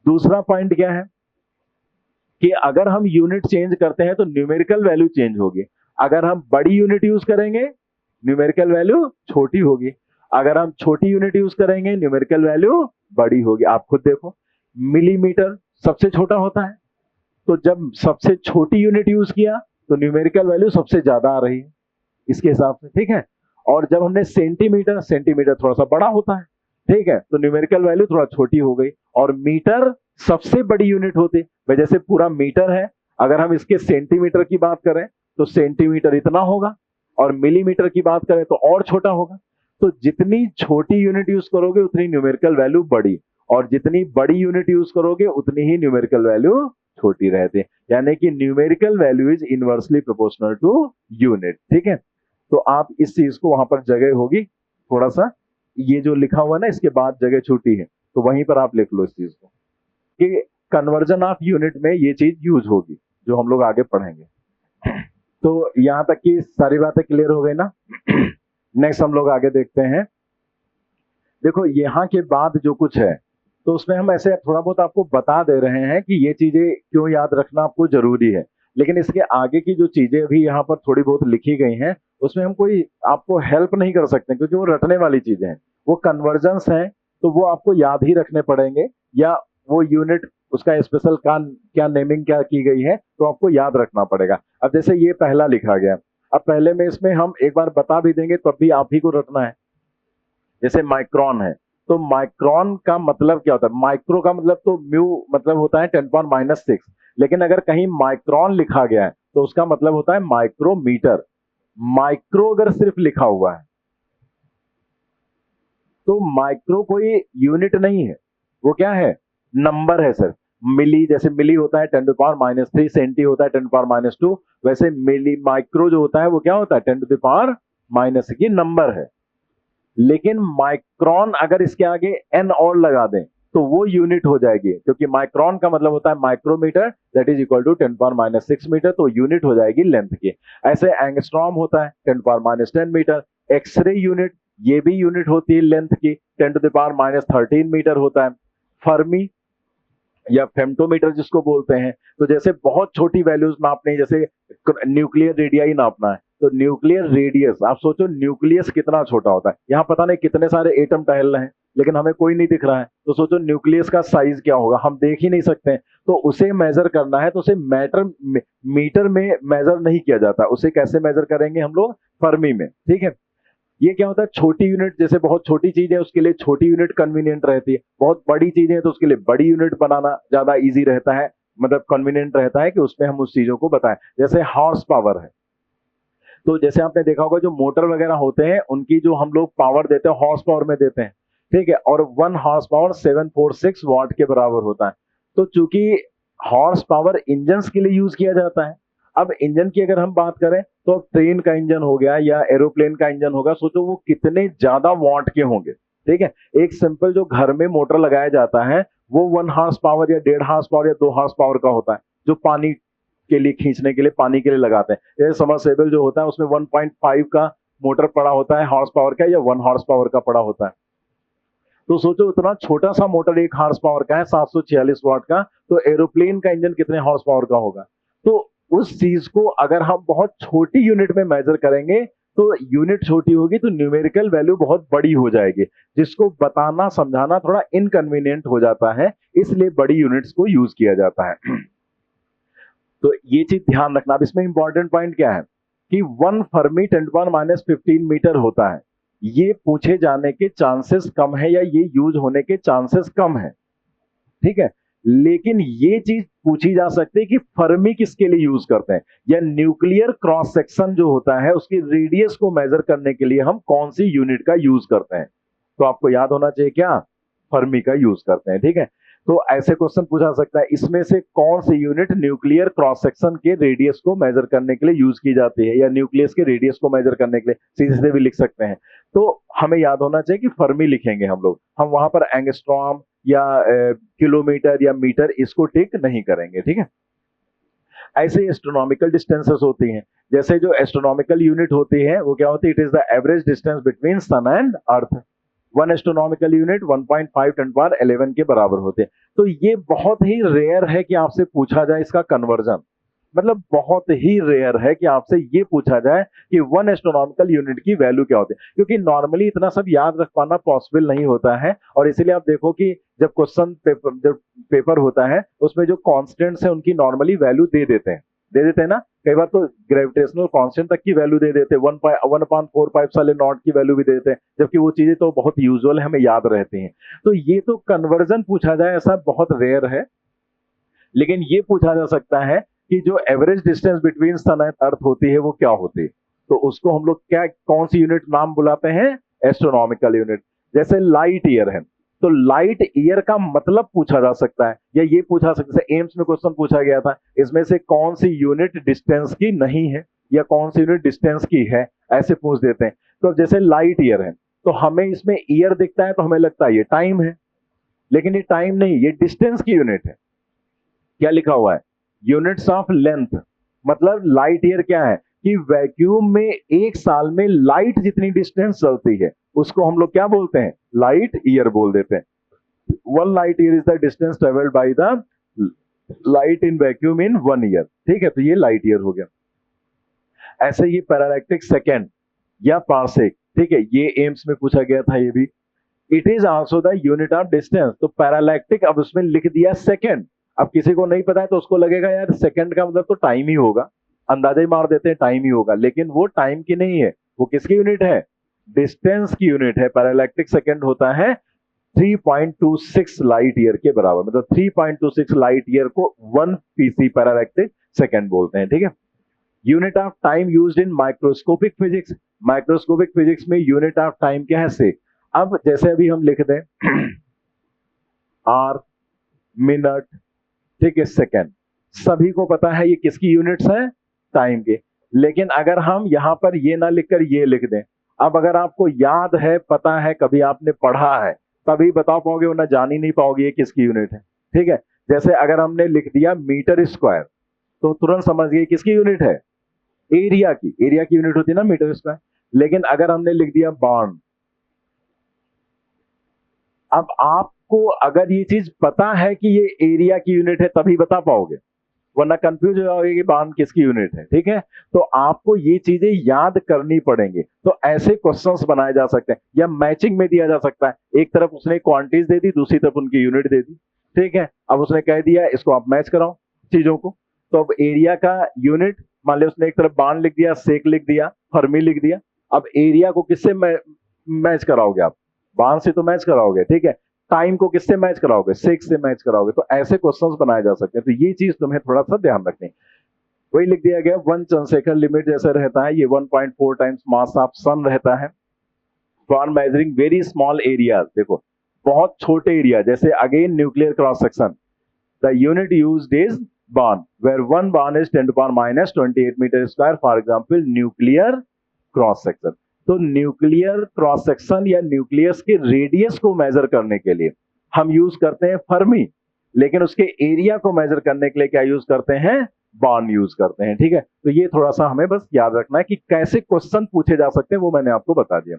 दूसरा पॉइंट क्या है कि अगर हम यूनिट चेंज करते हैं तो न्यूमेरिकल वैल्यू चेंज होगी। अगर हम बड़ी यूनिट यूज करेंगे न्यूमेरिकल वैल्यू छोटी होगी, अगर हम छोटी यूनिट यूज करेंगे न्यूमेरिकल वैल्यू बड़ी होगी। आप खुद देखो, मिलीमीटर सबसे छोटा होता है, तो जब सबसे छोटी यूनिट यूज किया तो न्यूमेरिकल वैल्यू सबसे ज्यादा आ रही है इसके हिसाब से, ठीक है। और जब हमने सेंटीमीटर थोड़ा सा बड़ा होता है, ठीक है, तो न्यूमेरिकल वैल्यू थोड़ा छोटी हो गई। और मीटर सबसे बड़ी यूनिट होती है, जैसे पूरा मीटर है, अगर हम इसके सेंटीमीटर की बात करें तो सेंटीमीटर इतना होगा, और मिलीमीटर की बात करें तो और छोटा होगा। तो जितनी छोटी यूनिट यूज करोगे उतनी न्यूमेरिकल वैल्यू बड़ी, और जितनी बड़ी यूनिट यूज करोगे उतनी ही न्यूमेरिकल वैल्यू छोटी रहती है। यानी कि numerical value is inversely proportional to unit. ठीक है, तो आप इस चीज को वहां पर जगह होगी, थोड़ा सा ये जो लिखा हुआ है ना इसके बाद जगह छूटी है, तो वहीं पर आप लिख लो इस चीज को कि कन्वर्जन ऑफ यूनिट में ये चीज यूज होगी, जो हम लोग आगे पढ़ेंगे। तो यहां तक की सारी बातें क्लियर हो गई ना। नेक्स्ट हम लोग आगे देखते हैं। देखो यहाँ के बाद जो कुछ है तो उसमें हम ऐसे थोड़ा बहुत आपको बता दे रहे हैं कि ये चीजें क्यों याद रखना आपको जरूरी है, लेकिन इसके आगे की जो चीजें अभी यहाँ पर थोड़ी बहुत लिखी गई हैं उसमें हम कोई आपको हेल्प नहीं कर सकते, क्योंकि वो रटने वाली चीजें हैं, वो कन्वर्जन्स हैं, तो वो आपको याद ही रखने पड़ेंगे, या वो यूनिट उसका स्पेशल क्या नेमिंग क्या की गई है तो आपको याद रखना पड़ेगा। अब जैसे ये पहला लिखा गया, अब पहले में इसमें हम एक बार बता भी देंगे तब भी आप ही को रटना है। जैसे माइक्रोन है, तो माइक्रोन का मतलब क्या होता है, माइक्रो का मतलब तो म्यू मतलब होता है 10⁻⁶, लेकिन अगर कहीं माइक्रोन लिखा गया है तो उसका मतलब होता है माइक्रोमीटर। माइक्रो अगर सिर्फ लिखा हुआ है तो माइक्रो कोई यूनिट नहीं है, वो क्या है, नंबर है सिर्फ। मिली, जैसे मिली होता है 10⁻³ सेंटी होता है 10⁻², वैसे मिली माइक्रो जो होता है वो क्या होता है 10⁻⁻⁶, ये नंबर है। लेकिन माइक्रोन अगर इसके आगे n और लगा दें तो वो यूनिट हो जाएगी, क्योंकि माइक्रोन का मतलब होता है micrometre, that is equal to 10⁻⁶ metre, तो यूनिट हो जाएगी लेंथ की। ऐसे एंगस्ट्रॉम होता है 10⁻10 मीटर। एक्सरे यूनिट, ये भी यूनिट होती है लेंथ की, 10⁻13 मीटर होता है। फर्मी या फेम्टोमीटर जिसको बोलते हैं, तो जैसे बहुत छोटी वैल्यूज नापने, जैसे न्यूक्लियर रेडियाई नापना है तो न्यूक्लियर रेडियस, आप सोचो न्यूक्लियस कितना छोटा होता है, यहाँ पता नहीं कितने सारे एटम टहल रहे हैं लेकिन हमें कोई नहीं दिख रहा है, तो सोचो न्यूक्लियस का साइज क्या होगा, हम देख ही नहीं सकते हैं। तो उसे मेजर करना है तो उसे मीटर में मेजर नहीं किया जाता, उसे कैसे मेजर करेंगे हम लोग, फर्मी में। ठीक है, ये क्या होता है, छोटी यूनिट, जैसे बहुत छोटी चीज है उसके लिए छोटी यूनिट कन्वीनियंट रहती है, बहुत बड़ी चीजें हैं तो उसके लिए बड़ी यूनिट बनाना ज्यादा इजी रहता है, मतलब कन्वीनियंट रहता है कि उसमें हम उस चीजों को बताएं। जैसे हॉर्स पावर है, तो जैसे आपने देखा होगा जो मोटर वगैरह होते हैं उनकी जो हम लोग पावर देते हैं हॉर्स पावर में देते हैं, ठीक है, और 1 हॉर्स पावर 746 वाट के बराबर होता है। तो चूंकि हॉर्स पावर इंजन के लिए यूज किया जाता है, अब इंजन की अगर हम बात करें तो अब ट्रेन का इंजन हो गया या एरोप्लेन का इंजन होगा, सोचो वो कितने ज्यादा वाट के होंगे। ठीक है, एक सिंपल जो घर में मोटर लगाया जाता है वो 1 हॉर्स पावर या 1.5 हॉर्स पावर या 2 हॉर्स पावर का होता है, जो पानी के लिए खींचने के लिए, पानी के लिए लगाते हैं। जैसे सबमर्सिबल जो होता है उसमें 1.5 का मोटर पड़ा होता है हॉर्स पावर का, या 1 हॉर्स पावर का पड़ा होता है। तो सोचो उतना छोटा सा मोटर 1 हॉर्स पावर का है, 746 वाट का, तो एरोप्लेन का इंजन कितने हॉर्स पावर का होगा। तो उस चीज को अगर हम बहुत छोटी यूनिट में मेजर करेंगे तो यूनिट छोटी होगी तो न्यूमेरिकल वैल्यू बहुत बड़ी हो जाएगी, जिसको बताना समझाना थोड़ा इनकन्वीनियंट हो जाता है, इसलिए बड़ी यूनिट्स को यूज किया जाता है। तो ये चीज ध्यान रखना। अब इसमें इंपॉर्टेंट पॉइंट क्या है कि 1 फर्मी 10⁻15 मीटर होता है, ये पूछे जाने के चांसेस कम है या ये यूज होने के चांसेस कम है। ठीक है, लेकिन ये चीज पूछी जा सकती है कि फर्मी किसके लिए यूज करते हैं, या न्यूक्लियर क्रॉस सेक्शन जो होता है उसकी रेडियस को मेजर करने के लिए हम कौन सी यूनिट का यूज करते हैं। तो आपको याद होना चाहिए क्या, फर्मी का यूज करते हैं। ठीक है, तो ऐसे क्वेश्चन पूछा सकता है, इसमें से कौन सी यूनिट न्यूक्लियर क्रॉस सेक्शन के रेडियस को मेजर करने के लिए यूज की जाती है, या न्यूक्लियस के रेडियस को मेजर करने के लिए, सीधे सीधे भी लिख सकते हैं। तो हमें याद होना चाहिए कि फर्मी लिखेंगे हम लोग, हम वहां पर एंगस्ट्रॉम या किलोमीटर या मीटर इसको टिक नहीं करेंगे। ठीक है, ऐसे एस्ट्रोनॉमिकल डिस्टेंसेस होती हैं, जैसे जो एस्ट्रोनॉमिकल यूनिट होती है वो क्या होती है, it is the average distance between sun and earth. 1 astronomical unit 1.5 10⁻11 के बराबर होते हैं। तो ये बहुत ही रेयर है कि आपसे पूछा जाए इसका कन्वर्जन, मतलब बहुत ही रेयर है कि आपसे ये पूछा जाए कि 1 एस्ट्रोनॉमिकल यूनिट की वैल्यू क्या होती है, क्योंकि नॉर्मली इतना सब याद रख पाना पॉसिबल नहीं होता है। और इसीलिए आप देखो कि जब क्वेश्चन पेपर जब पेपर होता है उसमें जो कॉन्स्टेंट्स है उनकी नॉर्मली वैल्यू दे देते हैं ना, कई बार तो ग्रेविटेशनल कांस्टेंट तक की वैल्यू दे देते हैं, 1.45 साले नॉट की वैल्यू भी दे देते हैं, जबकि वो चीजें तो बहुत यूजुअल हमें याद रहती हैं। तो ये तो कन्वर्जन पूछा जाए ऐसा बहुत रेयर है, लेकिन ये पूछा जा सकता है कि जो average distance between sun and earth होती है वो क्या होती है। तो उसको हम लोग क्या, कौन सी यूनिट नाम बुलाते हैं, एस्ट्रोनॉमिकल यूनिट। जैसे लाइट ईयर है, तो लाइट ईयर का मतलब पूछा जा सकता है, या ये पूछा सकता है, एम्स में क्वेश्चन पूछा गया था, इसमें से कौन सी यूनिट डिस्टेंस की नहीं है या कौन सी यूनिट डिस्टेंस की है, ऐसे पूछ देते हैं। तो जैसे लाइट ईयर है तो हमें इसमें ईयर दिखता है तो हमें लगता है ये टाइम है, लेकिन ये टाइम नहीं, ये डिस्टेंस की यूनिट है। क्या लिखा हुआ है, यूनिट्स ऑफ लेंथ। मतलब लाइट ईयर क्या है कि वैक्यूम में एक साल में लाइट जितनी डिस्टेंस चलती है उसको हम लोग क्या बोलते हैं, लाइट ईयर बोल देते हैं। 1 light year is the distance travelled by the light in vacuum in 1 year. ठीक है, तो ये लाइट ईयर हो गया। ऐसे ये पैरालैक्टिक सेकेंड या पार्सेक, ठीक है, ये एम्स में पूछा गया था ये भी। It is also the unit of distance. तो पैरालैक्टिक अब उसमें लिख दिया सेकेंड, अब किसी को नहीं पता है तो उसको लगेगा यार सेकंड का मतलब तो टाइम ही होगा, अंदाजा ही मार देते हैं टाइम ही होगा, लेकिन वो टाइम की नहीं है, वो किसकी यूनिट है, डिस्टेंस की यूनिट है। पैरालैक्टिक सेकंड होता है 3.26 लाइट ईयर के बराबर, मतलब 3.26 लाइट ईयर को 1 पीसी पैरालैक्टिक सेकंड बोलते हैं। ठीक है, unit of time used in microscopic physics. Microscopic physics में यूनिट ऑफ टाइम क्या है, से। अब जैसे अभी हम लिख दें आर, मिनट, ठीक है, सेकेंड, सभी को पता है ये किसकी यूनिट्स हैं, टाइम के। लेकिन अगर हम यहां पर ये ना लिखकर ये लिख दें, अब अगर आपको याद है, पता है, कभी आपने पढ़ा है तभी बता पाओगे, वरना जान ही नहीं पाओगे ये किसकी यूनिट है। ठीक है, जैसे अगर हमने लिख दिया मीटर स्क्वायर तो तुरंत समझ गए किसकी यूनिट है, एरिया की। एरिया की यूनिट होती है ना मीटर स्क्वायर। लेकिन अगर हमने लिख दिया बार्न, अब आपको अगर ये चीज पता है कि ये एरिया की यूनिट है तभी बता पाओगे, वरना कंफ्यूज हो जाओगे कि बाण किसकी यूनिट है, ठीक है। तो आपको ये चीजें याद करनी पड़ेंगी। तो ऐसे क्वेश्चंस बनाए जा सकते हैं, या मैचिंग में दिया जा सकता है। एक तरफ उसने क्वांटिटीज दे दी, दूसरी तरफ उनकी यूनिट दे दी, ठीक है। अब उसने कह दिया इसको आप मैच कराओ चीजों को। तो अब एरिया का यूनिट, मान लिया उसने एक तरफ बाण लिख दिया, सेक लिख दिया, फर्मी लिख दिया। अब एरिया को किससे मैच कराओगे आप? बाण से तो मैच कराओगे, ठीक है। टाइम को किससे मैच कराओगे? सेक से मैच कराओगे। तो ऐसे क्वेश्चंस बनाए जा सकते हैं। तो ये चीज तुम्हें थोड़ा सा ध्यान रखनी। वही लिख दिया गया, 1 चंद्रशेखर लिमिट जैसे रहता है, ये 1.4 टाइम्स मास ऑफ सन रहता है for measuring very small area. देखो बहुत छोटे एरिया, जैसे again nuclear cross section, the unit used is barn, where 1 barn is 10 to power minus 28 metre square, for example nuclear cross section. तो nuclear cross section या nucleus के radius को measure करने के लिए हम यूज करते हैं फर्मी, लेकिन उसके एरिया को मेजर करने के लिए क्या यूज करते हैं? बार्न यूज करते हैं, ठीक है। तो ये थोड़ा सा हमें बस याद रखना है कि कैसे क्वेश्चन पूछे जा सकते हैं, वो मैंने आपको बता दिया।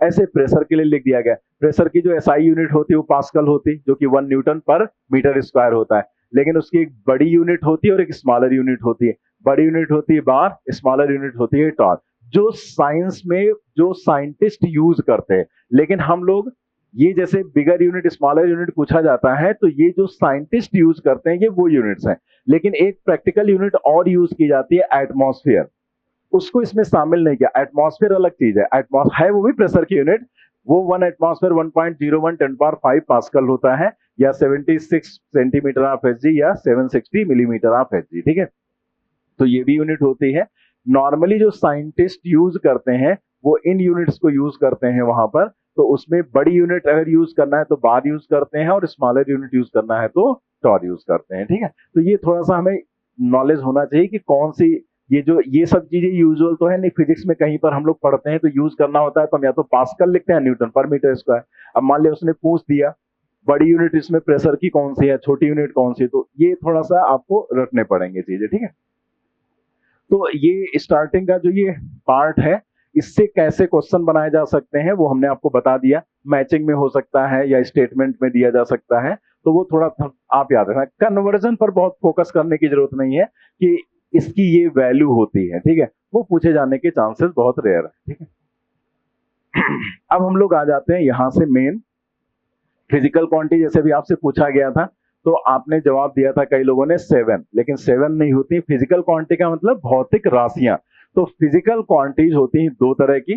ऐसे प्रेशर के लिए लिख दिया गया, प्रेशर की जो एसआई यूनिट होती है वो पास्कल होती, जो कि 1 न्यूटन पर मीटर स्क्वायर होता है। लेकिन उसकी एक बड़ी यूनिट होती है और एक स्मॉलर यूनिट होती है। बड़ी यूनिट होती है बार, स्मॉलर यूनिट होती है टॉर, जो साइंस में जो साइंटिस्ट यूज करते हैं। लेकिन हम लोग ये जैसे बिगर यूनिट स्मॉलर यूनिट पूछा जाता है, तो ये जो साइंटिस्ट यूज करते हैं ये वो यूनिट्स हैं। लेकिन एक प्रैक्टिकल यूनिट और यूज की जाती है, एटमॉस्फेयर। उसको इसमें शामिल नहीं किया। एटमॉस्फेयर अलग चीज है, एटमॉस्फेयर है वो भी प्रेशर की यूनिट। वो 1 एटमॉस्फेयर 1.01 10⁵ पास्कल होता है, या 76 सेंटीमीटर ऑफ एचजी, या 760 मिलीमीटर ऑफ एचजी, ठीक है। तो ये भी यूनिट होती है। नॉर्मली जो साइंटिस्ट यूज करते हैं वो इन यूनिट्स को यूज करते हैं वहां पर। तो उसमें बड़ी यूनिट अगर यूज करना है तो बार यूज करते हैं, और स्मॉलर यूनिट यूज करना है तो टॉर यूज करते हैं, ठीक है। तो ये थोड़ा सा हमें नॉलेज होना चाहिए कि कौन सी ये सब चीजें यूजुअल तो है नहीं, फिजिक्स में कहीं पर हम लोग पढ़ते हैं तो यूज करना होता है तो हम या तो पास्कल लिखते हैं, न्यूटन पर मीटर स्क्वायर। अब मान लिया उसने पूछ दिया बड़ी यूनिट इसमें प्रेशर की कौन सी है, छोटी यूनिट कौन सी है, तो ये थोड़ा सा आपको रखने पड़ेंगे चीजें, ठीक है। तो ये स्टार्टिंग का जो ये पार्ट है, इससे कैसे क्वेश्चन बनाए जा सकते हैं वो हमने आपको बता दिया। मैचिंग में हो सकता है या स्टेटमेंट में दिया जा सकता है, तो वो थोड़ा आप याद रखना। कन्वर्जन पर बहुत फोकस करने की जरूरत नहीं है कि इसकी ये वैल्यू होती है, ठीक है। वो पूछे जाने के चांसेस बहुत रेयर है, ठीक है। अब हम लोग आ जाते हैं यहां से मेन फिजिकल क्वांटिटी। जैसे भी आपसे पूछा गया था तो आपने जवाब दिया था कई लोगों ने 7, लेकिन 7 नहीं होती। फिजिकल क्वांटिटी का मतलब भौतिक राशियां। तो फिजिकल क्वांटिटीज होती हैं दो तरह की,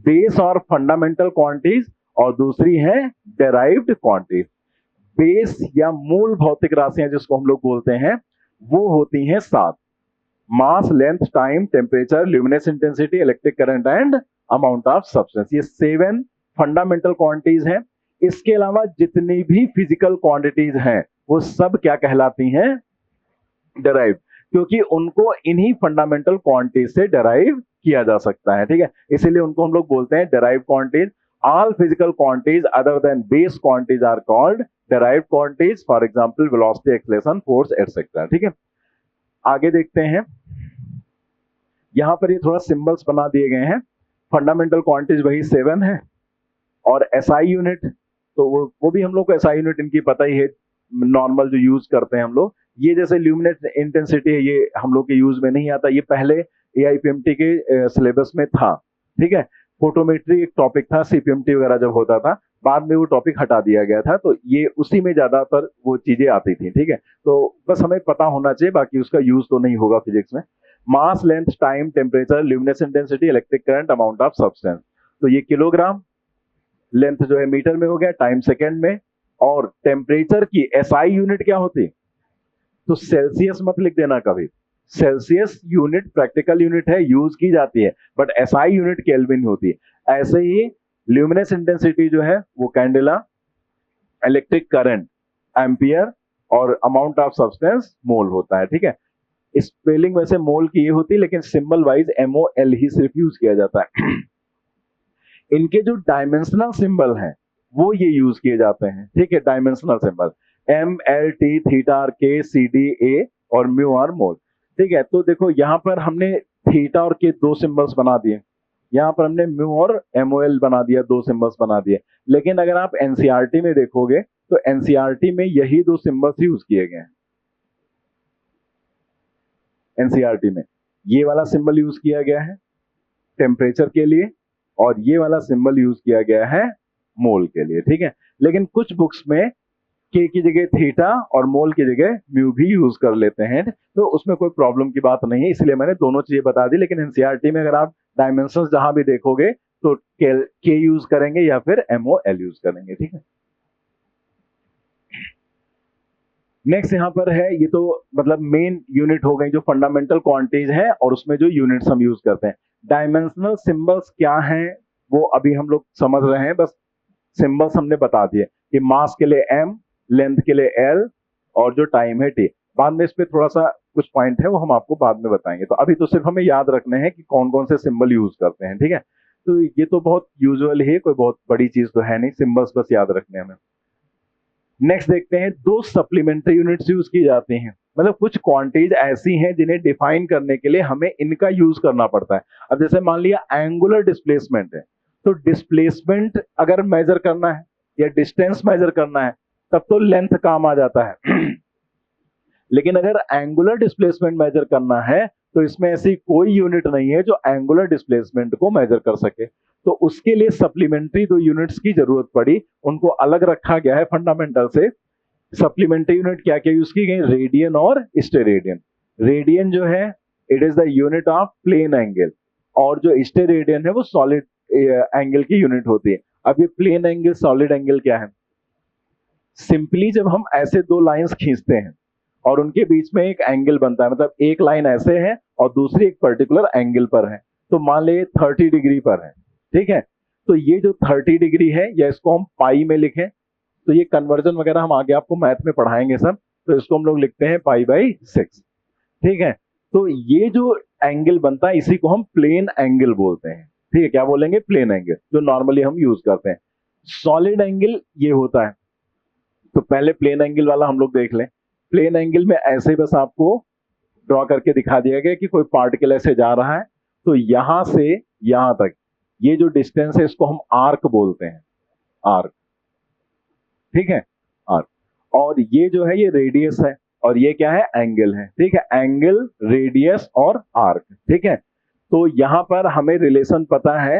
बेस और फंडामेंटल क्वांटिटीज, और दूसरी है डेराइव्ड क्वांटिटीज। बेस या मूल भौतिक राशियां जिसको हम लोग बोलते हैं वो होती हैं 7, mass, length, time, temperature, luminous intensity, electric current and amount of substance. ये 7 फंडामेंटल क्वांटिटीज हैं। इसके अलावा जितनी भी फिजिकल क्वांटिटीज हैं वो सब क्या कहलाती हैं? डेराइव, क्योंकि उनको इन्हीं फंडामेंटल क्वांटिटीज से डेराइव किया जा सकता है, ठीक है। इसीलिए उनको हम लोग बोलते हैं derive quantities. All physical quantities other than base quantities are called derive quantities, for example velocity, acceleration, force etcetera, ठीक है। आगे देखते हैं, यहां पर ये थोड़ा सिंबल्स बना दिए गए हैं। फंडामेंटल क्वांटिटीज वही 7 है, और एसआई यूनिट तो वो भी हम लोग को एसआई यूनिट इनकी पता ही है, नॉर्मल जो यूज करते हैं हम लोग। ये जैसे ल्यूमिनेस इंटेंसिटी है, ये हम लोग के यूज में नहीं आता, ये पहले एआईपीएमटी के सिलेबस में था, ठीक है। फोटोमेट्री एक टॉपिक था, सीपीएमटी वगैरह जब होता था, बाद में वो टॉपिक हटा दिया गया था, तो ये उसी में ज्यादातर वो चीजें आती थी, ठीक है। तो बस हमें पता होना चाहिए, बाकी उसका यूज तो नहीं होगा फिजिक्स में। Mass, length, time, temperature, luminous intensity, electric current, amount of substance. तो ये किलोग्राम, लेंथ जो है मीटर में हो गया, टाइम सेकेंड में, और टेम्परेचर की एसआई यूनिट क्या होती? तो सेल्सियस मत लिख देना कभी। सेल्सियस यूनिट प्रैक्टिकल यूनिट है, यूज की जाती है, बट एसआई यूनिट केल्विन होती है। ऐसे ही ल्यूमिनेस इंटेंसिटी जो है वो कैंडेला, इलेक्ट्रिक करंट एम्पियर, और अमाउंट ऑफ सब्सटेंस मोल होता है, ठीक है। स्पेलिंग वैसे मोल की ये होती है, लेकिन सिंबल वाइज MOL ही सिर्फ यूज किया जाता है। इनके जो डायमेंशनल सिंबल हैं वो ये यूज किए जाते हैं, ठीक है। डायमेंशनल सिंबल MLT, थीटा और K, CD, A और म्यू और मोल, ठीक है। तो देखो यहाँ पर हमने थीटा और के 2 सिंबल्स बना दिए, यहाँ पर हमने म्यू और MOL बना दिया, 2 सिंबल्स बना दिए। लेकिन अगर आप एनसीईआरटी में देखोगे तो एनसीईआरटी में यही 2 सिंबल्स यूज किए गए हैं। एनसीईआरटी में ये वाला सिंबल यूज किया गया है टेम्परेचर के लिए और ये वाला सिंबल यूज किया गया है मोल के लिए, ठीक है। लेकिन कुछ बुक्स में के की जगह थीटा और मोल की जगह म्यू भी यूज कर लेते हैं, तो उसमें कोई प्रॉब्लम की बात नहीं है, इसलिए मैंने दोनों चीजें बता दी। लेकिन एनसीईआरटी में अगर आप डायमेंशंस जहां भी देखोगे तो के यूज करेंगे या फिर एमओएल यूज करेंगे, ठीक है। नेक्स्ट यहाँ पर है, ये तो मतलब मेन यूनिट हो गई जो फंडामेंटल क्वांटिटीज है और उसमें जो यूनिट्स हम यूज करते हैं। डायमेंशनल सिंबल्स क्या हैं वो अभी हम लोग समझ रहे हैं, बस सिंबल्स हमने बता दिए कि मास के लिए m, लेंथ के लिए l और जो टाइम है t। बाद में इस पे थोड़ा सा कुछ पॉइंट है वो हम आपको बाद में बताएंगे। तो अभी तो सिर्फ हमें याद रखने हैं कि कौन कौन से सिंबल यूज करते हैं, ठीक है। तो ये तो बहुत यूजुअल है, कोई बहुत बड़ी चीज तो है नहीं, सिंबल्स बस याद रखने हमें। नेक्स्ट देखते हैं, दो सप्लीमेंट्री यूनिट्स यूज की जाती हैं, मतलब कुछ क्वांटिटीज ऐसी हैं जिन्हें डिफाइन करने के लिए हमें इनका यूज करना पड़ता है। अब जैसे मान लिया एंगुलर डिस्प्लेसमेंट है, तो डिस्प्लेसमेंट अगर मेजर करना है या डिस्टेंस मेजर करना है तब तो लेंथ काम आ जाता है लेकिन अगर एंगुलर डिस्प्लेसमेंट मेजर करना है तो इसमें ऐसी कोई यूनिट नहीं है जो एंगुलर डिस्प्लेसमेंट को मेजर कर सके, तो उसके लिए सप्लीमेंट्री दो यूनिट्स की जरूरत पड़ी, उनको अलग रखा गया है फंडामेंटल से। सप्लीमेंट्री यूनिट क्या क्या यूज की गई, रेडियन और स्टेरेडियन। रेडियन जो है it is the unit of plane angle और जो स्टेरेडियन है वो सॉलिड एंगल की यूनिट होती है। अब ये प्लेन एंगल सॉलिड एंगल क्या है, सिंपली जब हम ऐसे दो लाइंस खींचते हैं और उनके बीच में एक एंगल बनता है, मतलब एक लाइन ऐसे है और दूसरी एक पर्टिकुलर एंगल पर है, तो मान ले 30 डिग्री पर है, ठीक है। तो ये जो 30 डिग्री है या इसको हम पाई में लिखें, तो ये कन्वर्जन वगैरह हम आगे आपको मैथ में पढ़ाएंगे सब, तो इसको हम लोग लिखते हैं π/6, ठीक है। तो ये जो एंगल बनता है इसी को हम प्लेन एंगल बोलते हैं, ठीक है। क्या बोलेंगे, प्लेन एंगल, जो नॉर्मली हम यूज करते हैं। सॉलिड एंगल ये होता है, तो पहले प्लेन एंगल वाला हम लोग देख लें। प्लेन एंगल में ऐसे ही बस आपको ड्रॉ करके दिखा दिया गया कि कोई पार्टिकल ऐसे जा रहा है, तो यहां से यहां तक ये जो डिस्टेंस है इसको हम आर्क बोलते हैं, आर्क, ठीक है, आर्क। और ये जो है ये रेडियस है और ये क्या है, एंगल है, ठीक है। एंगल, रेडियस और आर्क, ठीक है। तो यहां पर हमें रिलेशन पता है,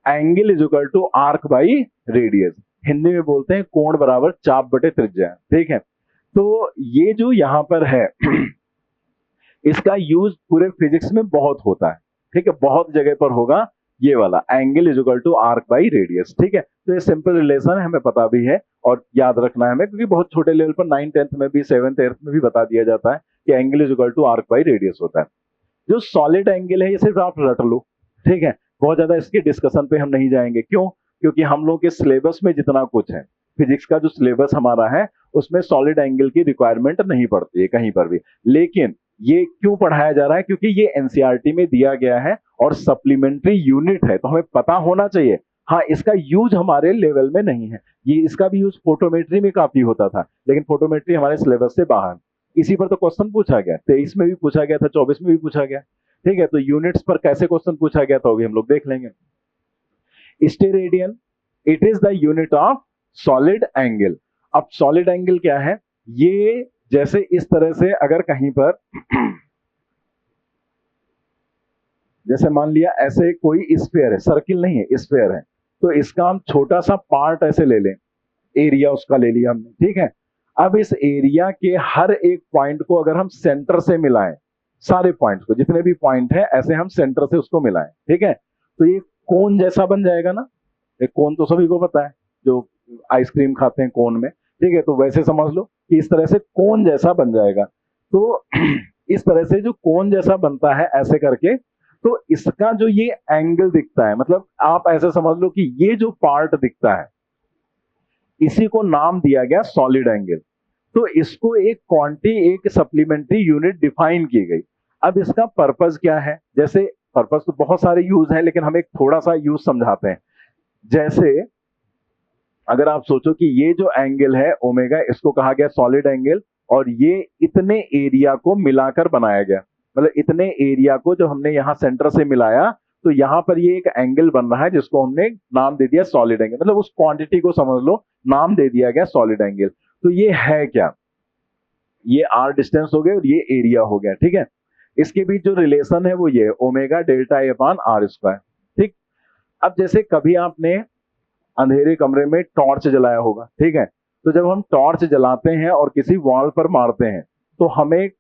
angle is equal to arc by radius, Hindi में बोलते हैं कोण बराबर चाप बटे त्रिज्या, ठीक है। तो ये जो यहां पर है इसका यूज पूरे फिजिक्स में बहुत होता है, ठीक है, बहुत जगह पर होगा ये वाला, angle is equal to arc by radius, ठीक है। तो ये सिंपल रिलेशन है, हमें पता भी है और याद रखना है हमें, क्योंकि बहुत छोटे लेवल पर 9th 10th में भी 7th 8th में भी बता दिया जाता है कि angle is equal to arc by radius होता है। जो सॉलिड एंगल है ये सिर्फ आप रट लो, ठीक है, बहुत ज्यादा इसके डिस्कशन पे हम नहीं जाएंगे। क्यों, क्योंकि हम लोग के सिलेबस में जितना कुछ है, फिजिक्स का जो सिलेबस हमारा है उसमें सॉलिड एंगल की रिक्वायरमेंट नहीं पड़ती है कहीं पर भी। लेकिन ये क्यों पढ़ाया जा रहा है, क्योंकि ये एनसीईआरटी में दिया गया है और सप्लीमेंट्री यूनिट है, तो हमें पता होना चाहिए। हाँ, इसका यूज हमारे लेवल में नहीं है, ये इसका भी यूज फोटोमेट्री में काफी होता था, लेकिन फोटोमेट्री हमारे सिलेबस से बाहर। इसी पर तो क्वेश्चन पूछा गया, 23 में भी पूछा गया था, 24 में भी पूछा गया, ठीक है। तो यूनिट्स पर कैसे क्वेश्चन पूछा गया था अभी हम लोग देख लेंगे। Steradian, it is the unit of solid angle. अब सॉलिड एंगल क्या है, ये जैसे इस तरह से अगर कहीं पर जैसे मान लिया ऐसे कोई स्फीयर है, सर्किल नहीं है, स्फीयर है, तो इसका हम छोटा सा पार्ट ऐसे ले लें, एरिया उसका ले लिया हमने, ठीक है। अब इस एरिया के हर एक पॉइंट को अगर हम सेंटर से मिलाएं, सारे पॉइंट्स को, जितने भी पॉइंट है ऐसे हम सेंटर से उसको मिलाएं, ठीक है, तो ये कोन जैसा बन जाएगा ना। एक कोन तो सभी को पता है, जो आइसक्रीम खाते हैं कोन में, ठीक है, तो वैसे समझ लो कि इस तरह से कोन जैसा बन जाएगा। तो इस तरह से जो कोन जैसा बनता है ऐसे करके, तो इसका जो ये एंगल दिखता है, मतलब आप ऐसे समझ लो कि ये जो पार्ट दिखता है इसी को नाम दिया गया सॉलिड एंगल। तो इसको एक क्वांटिटी, एक सप्लीमेंट्री यूनिट डिफाइन की गई। अब इसका पर्पस क्या है, जैसे पर्पस तो बहुत सारे यूज है, लेकिन हम एक थोड़ा सा यूज समझाते हैं। जैसे अगर आप सोचो कि ये जो एंगल है ओमेगा, इसको कहा गया सॉलिड एंगल, और ये इतने एरिया को मिलाकर बनाया गया, मतलब इतने एरिया को जो हमने यहां सेंटर से मिलाया, तो यहां पर ये एक एंगल बन रहा है जिसको हमने नाम दे दिया सॉलिड एंगल, मतलब उस क्वांटिटी को समझ लो नाम दे दिया गया सॉलिड एंगल। तो ये है क्या, ये आर डिस्टेंस हो गया और ये एरिया हो गया, ठीक है। इसके बीच जो रिलेशन है वो ये omega delta A upon R square. ठीक, अब जैसे कभी आपने अंधेरे कमरे में टॉर्च जलाया होगा, ठीक है, तो जब हम टॉर्च जलाते हैं और किसी वॉल पर मारते हैं तो हमें एक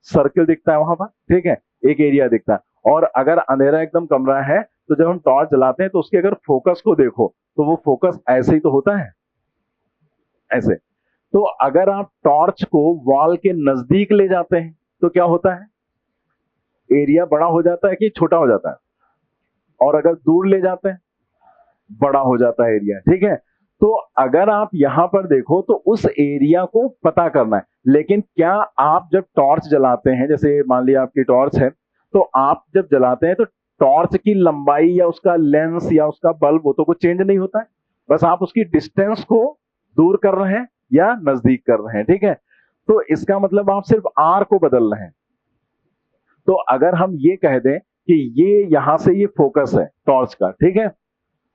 सर्किल दिखता है वहां पर, ठीक है, एक एरिया दिखता है। और अगर अंधेरा एकदम कमरा है तो जब हम टॉर्च जलाते हैं तो उसके अगर फोकस को देखो तो वो फोकस ऐसे ही तो होता है, ऐसे। तो अगर आप टॉर्च को वॉल के नजदीक ले जाते हैं तो क्या होता है, एरिया बड़ा हो जाता है कि छोटा हो जाता है, और अगर दूर ले जाते हैं बड़ा हो जाता है एरिया, ठीक है। तो अगर आप यहां पर देखो तो उस एरिया को पता करना है, लेकिन क्या आप जब टॉर्च जलाते हैं, जैसे मान लिया आपकी टॉर्च है, तो आप जब जलाते हैं तो टॉर्च की लंबाई या उसका लेंस या उसका बल्ब वो तो कुछ चेंज नहीं होता है, बस आप उसकी डिस्टेंस को दूर कर रहे हैं या नजदीक कर रहे हैं, ठीक है। तो इसका मतलब आप सिर्फ आर को बदल रहे हैं। तो अगर हम ये कह दें कि ये यहां से ये फोकस है टॉर्च का, ठीक है,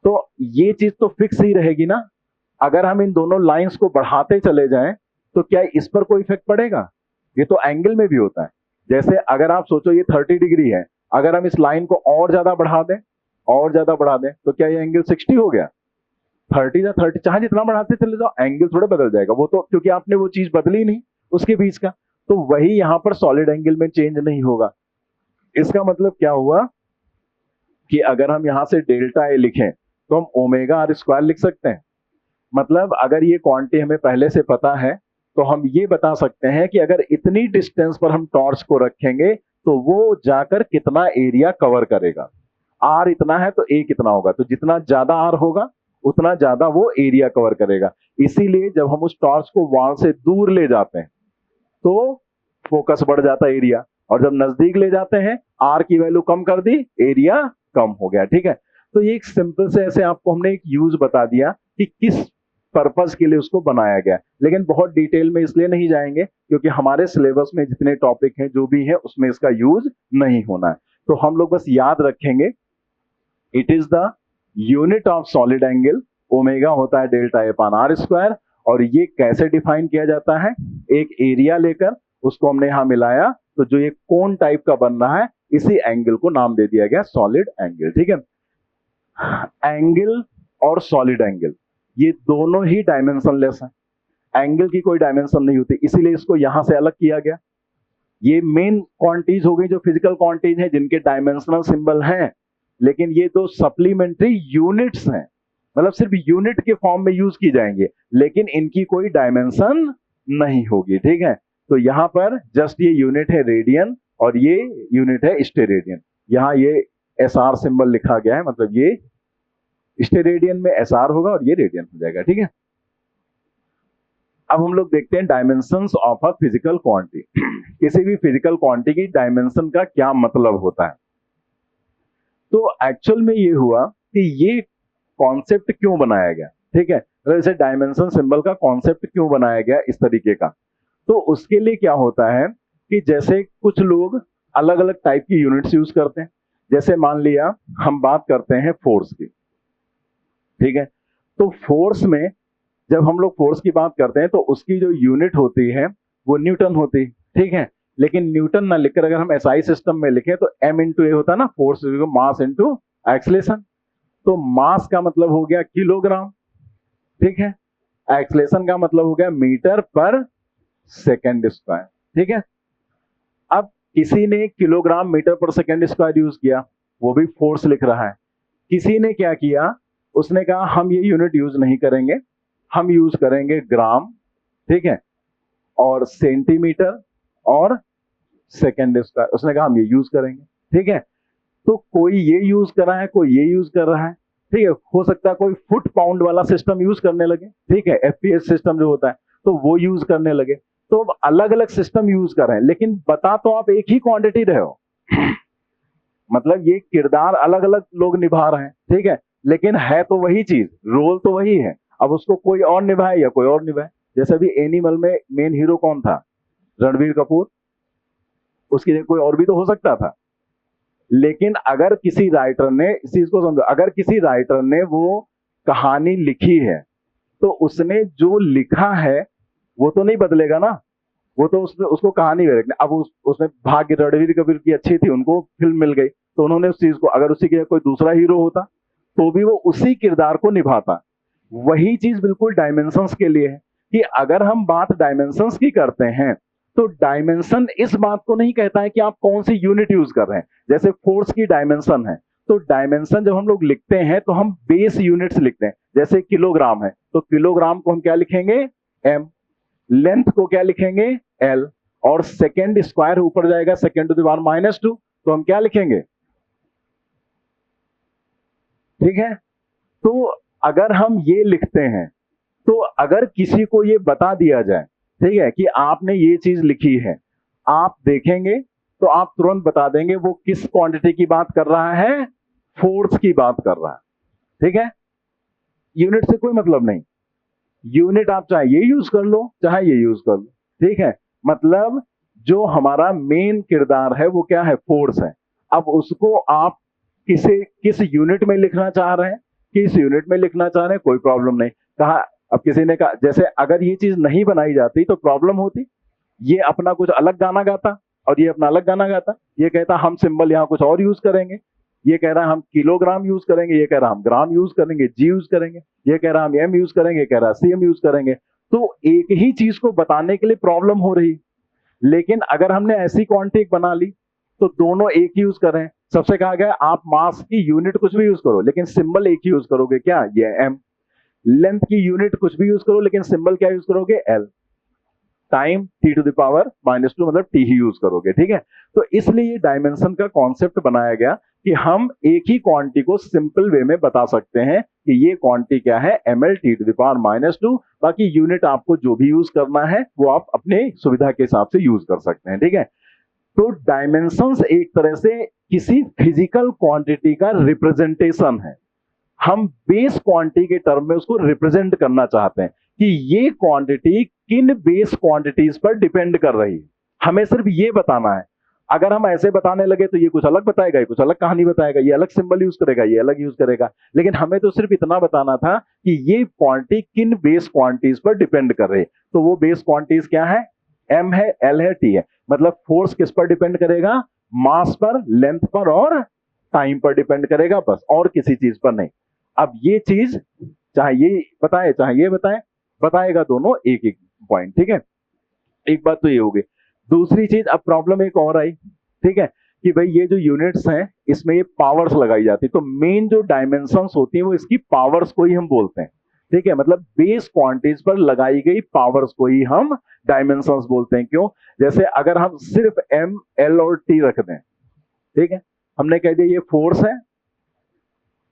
तो ये चीज तो फिक्स ही रहेगी ना। अगर हम इन दोनों लाइंस को बढ़ाते चले जाएं तो क्या इस पर कोई इफेक्ट पड़ेगा? ये तो एंगल में भी होता है। जैसे अगर आप सोचो ये 30 डिग्री है, अगर हम इस लाइन को और ज्यादा बढ़ा दें, और ज्यादा बढ़ा दें, तो क्या ये एंगल 60 हो गया? 30 या 30 चाहे जितना बढ़ाते चले जाओ एंगल थोड़ा बदल जाएगा, वो तो क्योंकि आपने वो चीज बदली नहीं उसके बीच का। तो वही यहां पर सॉलिड एंगल में चेंज नहीं होगा। इसका मतलब क्या हुआ कि अगर हम यहां से डेल्टा ए लिखें तो हम ओमेगा आर स्क्वायर लिख सकते हैं। मतलब अगर ये क्वांटिटी हमें पहले से पता है तो हम ये बता सकते हैं कि अगर इतनी डिस्टेंस पर हम टॉर्च को रखेंगे तो वो जाकर कितना एरिया कवर करेगा। आर इतना है तो ए कितना होगा, तो जितना ज्यादा आर होगा उतना ज्यादा वो एरिया कवर करेगा। इसीलिए जब हम उस टॉर्च को वॉल से दूर ले जाते हैं तो फोकस बढ़ जाता है एरिया, और जब नजदीक ले जाते हैं आर की वैल्यू कम कर दी, एरिया कम हो गया, ठीक है। तो ये एक सिंपल से ऐसे आपको हमने एक यूज बता दिया कि किस पर्पस के लिए उसको बनाया गया, लेकिन बहुत डिटेल में इसलिए नहीं जाएंगे क्योंकि हमारे सिलेबस में जितने टॉपिक हैं जो भी है उसमें इसका यूज नहीं होना है। तो हम लोग बस याद रखेंगे it is the unit of solid angle, omega होता है delta A upon R square. और ये कैसे डिफाइन किया जाता है, एक एरिया लेकर उसको हमने यहां मिलाया तो जो ये कोन टाइप का बन रहा है इसी एंगल को नाम दे दिया गया सॉलिड एंगल, ठीक है। एंगल और सॉलिड एंगल ये दोनों ही डायमेंशनलेस है, एंगल की कोई डायमेंशन नहीं होती, इसीलिए इसको यहां से अलग किया गया। ये मेन क्वांटिटीज हो गई जो फिजिकल क्वांटिटीज हैं जिनके डायमेंशनल सिंबल हैं, लेकिन ये दो सप्लीमेंट्री यूनिट्स हैं, मतलब सिर्फ यूनिट के फॉर्म में यूज की जाएंगे लेकिन इनकी कोई डायमेंशन नहीं होगी, ठीक है। तो यहां पर जस्ट ये यूनिट है रेडियन और ये यूनिट है स्टेरेडियन। यहां ये एस आर सिंबल लिखा गया है, मतलब ये स्टेरेडियन में एस आर होगा और ये रेडियन हो जाएगा, ठीक है। अब हम लोग देखते हैं dimensions of a physical quantity. किसी भी फिजिकल क्वांटिटी की डायमेंशन का क्या मतलब होता है। तो एक्चुअल में ये हुआ कि ये कॉन्सेप्ट क्यों बनाया गया, ठीक है, मतलब इसे डायमेंशन सिंबल का कॉन्सेप्ट क्यों बनाया गया इस तरीके का। तो उसके लिए क्या होता है कि जैसे कुछ लोग अलग अलग टाइप की यूनिट्स यूज करते हैं। जैसे मान लिया हम बात करते हैं फोर्स की, ठीक है, तो फोर्स में जब हम लोग फोर्स की बात करते हैं तो उसकी जो यूनिट होती है वो न्यूटन होती है, ठीक है। लेकिन न्यूटन ना लिखकर अगर हम एसआई सिस्टम में लिखें तो एम इंटू ए होता है ना, फोर्स मास इंटू एक्सलेशन। तो मास का मतलब हो गया किलोग्राम, ठीक है, एक्सलेशन का मतलब हो गया मीटर पर सेकेंड स्क्वायर, ठीक है। अब किसी ने किलोग्राम मीटर पर सेकेंड स्क्वायर यूज किया, वो भी फोर्स लिख रहा है। किसी ने क्या किया, उसने कहा हम ये यूनिट यूज नहीं करेंगे, हम यूज करेंगे ग्राम, ठीक है, और सेंटीमीटर और सेकेंड स्क्वायर, उसने कहा हम ये यूज करेंगे, ठीक है। तो कोई ये यूज कर रहा है, कोई ये यूज कर रहा है, ठीक है। हो सकता है कोई फुट पाउंड वाला सिस्टम यूज करने लगे, ठीक है, एफपीएस सिस्टम जो होता है तो वो यूज करने लगे। तो अलग अलग सिस्टम यूज कर रहे हैं लेकिन बता तो आप एक ही क्वांटिटी रहे हो। मतलब ये किरदार अलग अलग लोग निभा रहे हैं, ठीक है, लेकिन है तो वही चीज, रोल तो वही है। अब उसको कोई और निभाए या कोई और निभाए। जैसे अभी एनिमल में मेन हीरो कौन था, रणबीर कपूर, उसकी जगह कोई और भी तो हो सकता था। लेकिन अगर किसी राइटर ने, इस चीज को समझो, अगर किसी राइटर ने वो कहानी लिखी है तो उसने जो लिखा है वो तो नहीं बदलेगा ना, वो तो उसने उसको कहानी में रखना। अब उसने भाग्य रणवीर कपूर की अच्छी थी, उनको फिल्म मिल गई, तो उन्होंने उस चीज को, अगर उसी के कोई दूसरा हीरो होता तो भी वो उसी किरदार को निभाता। वही चीज बिल्कुल डायमेंशंस के लिए है कि अगर हम बात डायमेंशंस की करते हैं तो डायमेंशन इस बात को नहीं कहता है कि आप कौन सी यूनिट यूज कर रहे हैं। जैसे फोर्स की डायमेंशन है, तो डायमेंशन जब हम लोग लिखते हैं तो हम बेस यूनिट्स लिखते हैं। जैसे किलोग्राम है तो किलोग्राम को हम क्या लिखेंगे, एम। लेंथ को क्या लिखेंगे, एल। और सेकेंड स्क्वायर ऊपर जाएगा सेकेंड टू द पावर -2, तो हम क्या लिखेंगे, ठीक है। तो अगर हम ये लिखते हैं, तो अगर किसी को ये बता दिया जाए, ठीक है, कि आपने ये चीज लिखी है, आप देखेंगे तो आप तुरंत बता देंगे वो किस क्वांटिटी की बात कर रहा है, फोर्स की बात कर रहा है, ठीक है। यूनिट से कोई मतलब नहीं, यूनिट आप चाहे ये यूज कर लो चाहे ये यूज कर लो, ठीक है। मतलब जो हमारा मेन किरदार है वो क्या है, फोर्स है। अब उसको आप किस यूनिट में लिखना चाह रहे हैं, किस यूनिट में लिखना चाह रहे हैं, कोई प्रॉब्लम नहीं। कहा, अब किसी ने कहा, जैसे अगर ये चीज नहीं बनाई जाती तो प्रॉब्लम होती, ये अपना कुछ अलग गाना गाता और ये अपना अलग गाना गाता, ये कहता हम सिंबल यहां कुछ और यूज करेंगे, ये कह रहा है हम किलोग्राम यूज करेंगे, ये कह रहा हम ग्राम यूज करेंगे, जी यूज करेंगे, ये कह रहा हम एम यूज करेंगे, ये कह रहा सीएम यूज करेंगे। तो एक ही चीज को बताने के लिए प्रॉब्लम हो रही। लेकिन अगर हमने ऐसी क्वांटिटी बना ली तो दोनों एक ही यूज कर रहे हैं। सबसे कहा गया आप मास की यूनिट कुछ भी यूज करो लेकिन सिंबल एक ही यूज करोगे, क्या, ये एम। लेंथ की यूनिट कुछ भी यूज करो लेकिन सिंबल क्या यूज करोगे, L. Time T to the power -2 मतलब टी ही यूज करोगे, ठीक है। तो इसलिए डायमेंशन का कॉन्सेप्ट बनाया गया कि हम एक ही क्वांटिटी को सिंपल वे में बता सकते हैं कि ये क्वांटिटी क्या है, ml T to the power -2। बाकी यूनिट आपको जो भी यूज करना है वो आप अपने सुविधा के हिसाब से यूज कर सकते हैं, ठीक है। तो डायमेंशंस एक तरह से किसी फिजिकल क्वांटिटी का रिप्रेजेंटेशन है। हम बेस क्वांटिटी के टर्म में उसको रिप्रेजेंट करना चाहते हैं कि ये क्वांटिटी किन बेस क्वांटिटीज पर डिपेंड कर रही है, हमें सिर्फ ये बताना है। अगर हम ऐसे बताने लगे तो ये कुछ अलग बताएगा, ये कुछ अलग कहानी बताएगा, ये अलग सिंबल यूज करेगा, ये अलग यूज करेगा। लेकिन हमें तो सिर्फ इतना बताना था कि ये क्वांटिटी किन बेस क्वांटिटीज पर डिपेंड कर रही है। तो वो बेस क्वांटिटीज क्या है, एम है, एल है, टी है। मतलब फोर्स किस पर डिपेंड करेगा, मास पर, लेंथ पर और टाइम पर डिपेंड करेगा, बस, और किसी चीज पर नहीं। अब ये चीज चाहे ये बताए चाहे ये बताए, बताएगा दोनों एक एक पॉइंट, ठीक है। एक बात तो ये होगी। दूसरी चीज, अब प्रॉब्लम एक और आई, ठीक है, कि भाई ये जो यूनिट्स हैं इसमें ये पावर्स लगाई जाती है, तो मेन जो डायमेंशंस होती हैं वो इसकी पावर्स को ही हम बोलते हैं, ठीक है। मतलब बेस क्वांटिटीज पर लगाई गई पावर्स को ही हम डायमेंशंस बोलते हैं। क्यों, जैसे अगर हम सिर्फ एम, एल और टी रख दें, ठीक है, हमने कह दिया ये फोर्स है,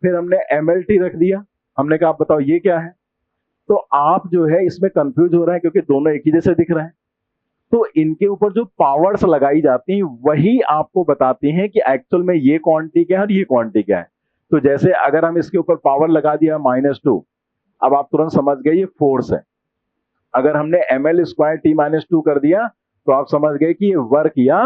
फिर हमने MLT रख दिया, हमने कहा आप बताओ ये क्या है, तो आप जो है इसमें कंफ्यूज हो रहे हैं क्योंकि दोनों एक ही जैसे दिख रहे हैं। तो इनके ऊपर जो पावर्स लगाई जाती हैं वही आपको बताती हैं कि एक्चुअल में ये क्वांटिटी क्या है और ये क्वांटिटी क्या है। तो जैसे अगर हम इसके ऊपर पावर लगा दिया -2, अब आप तुरंत समझ गए ये फोर्स है। अगर हमने ml² T-2 कर दिया तो आप समझ गए कि ये वर्क या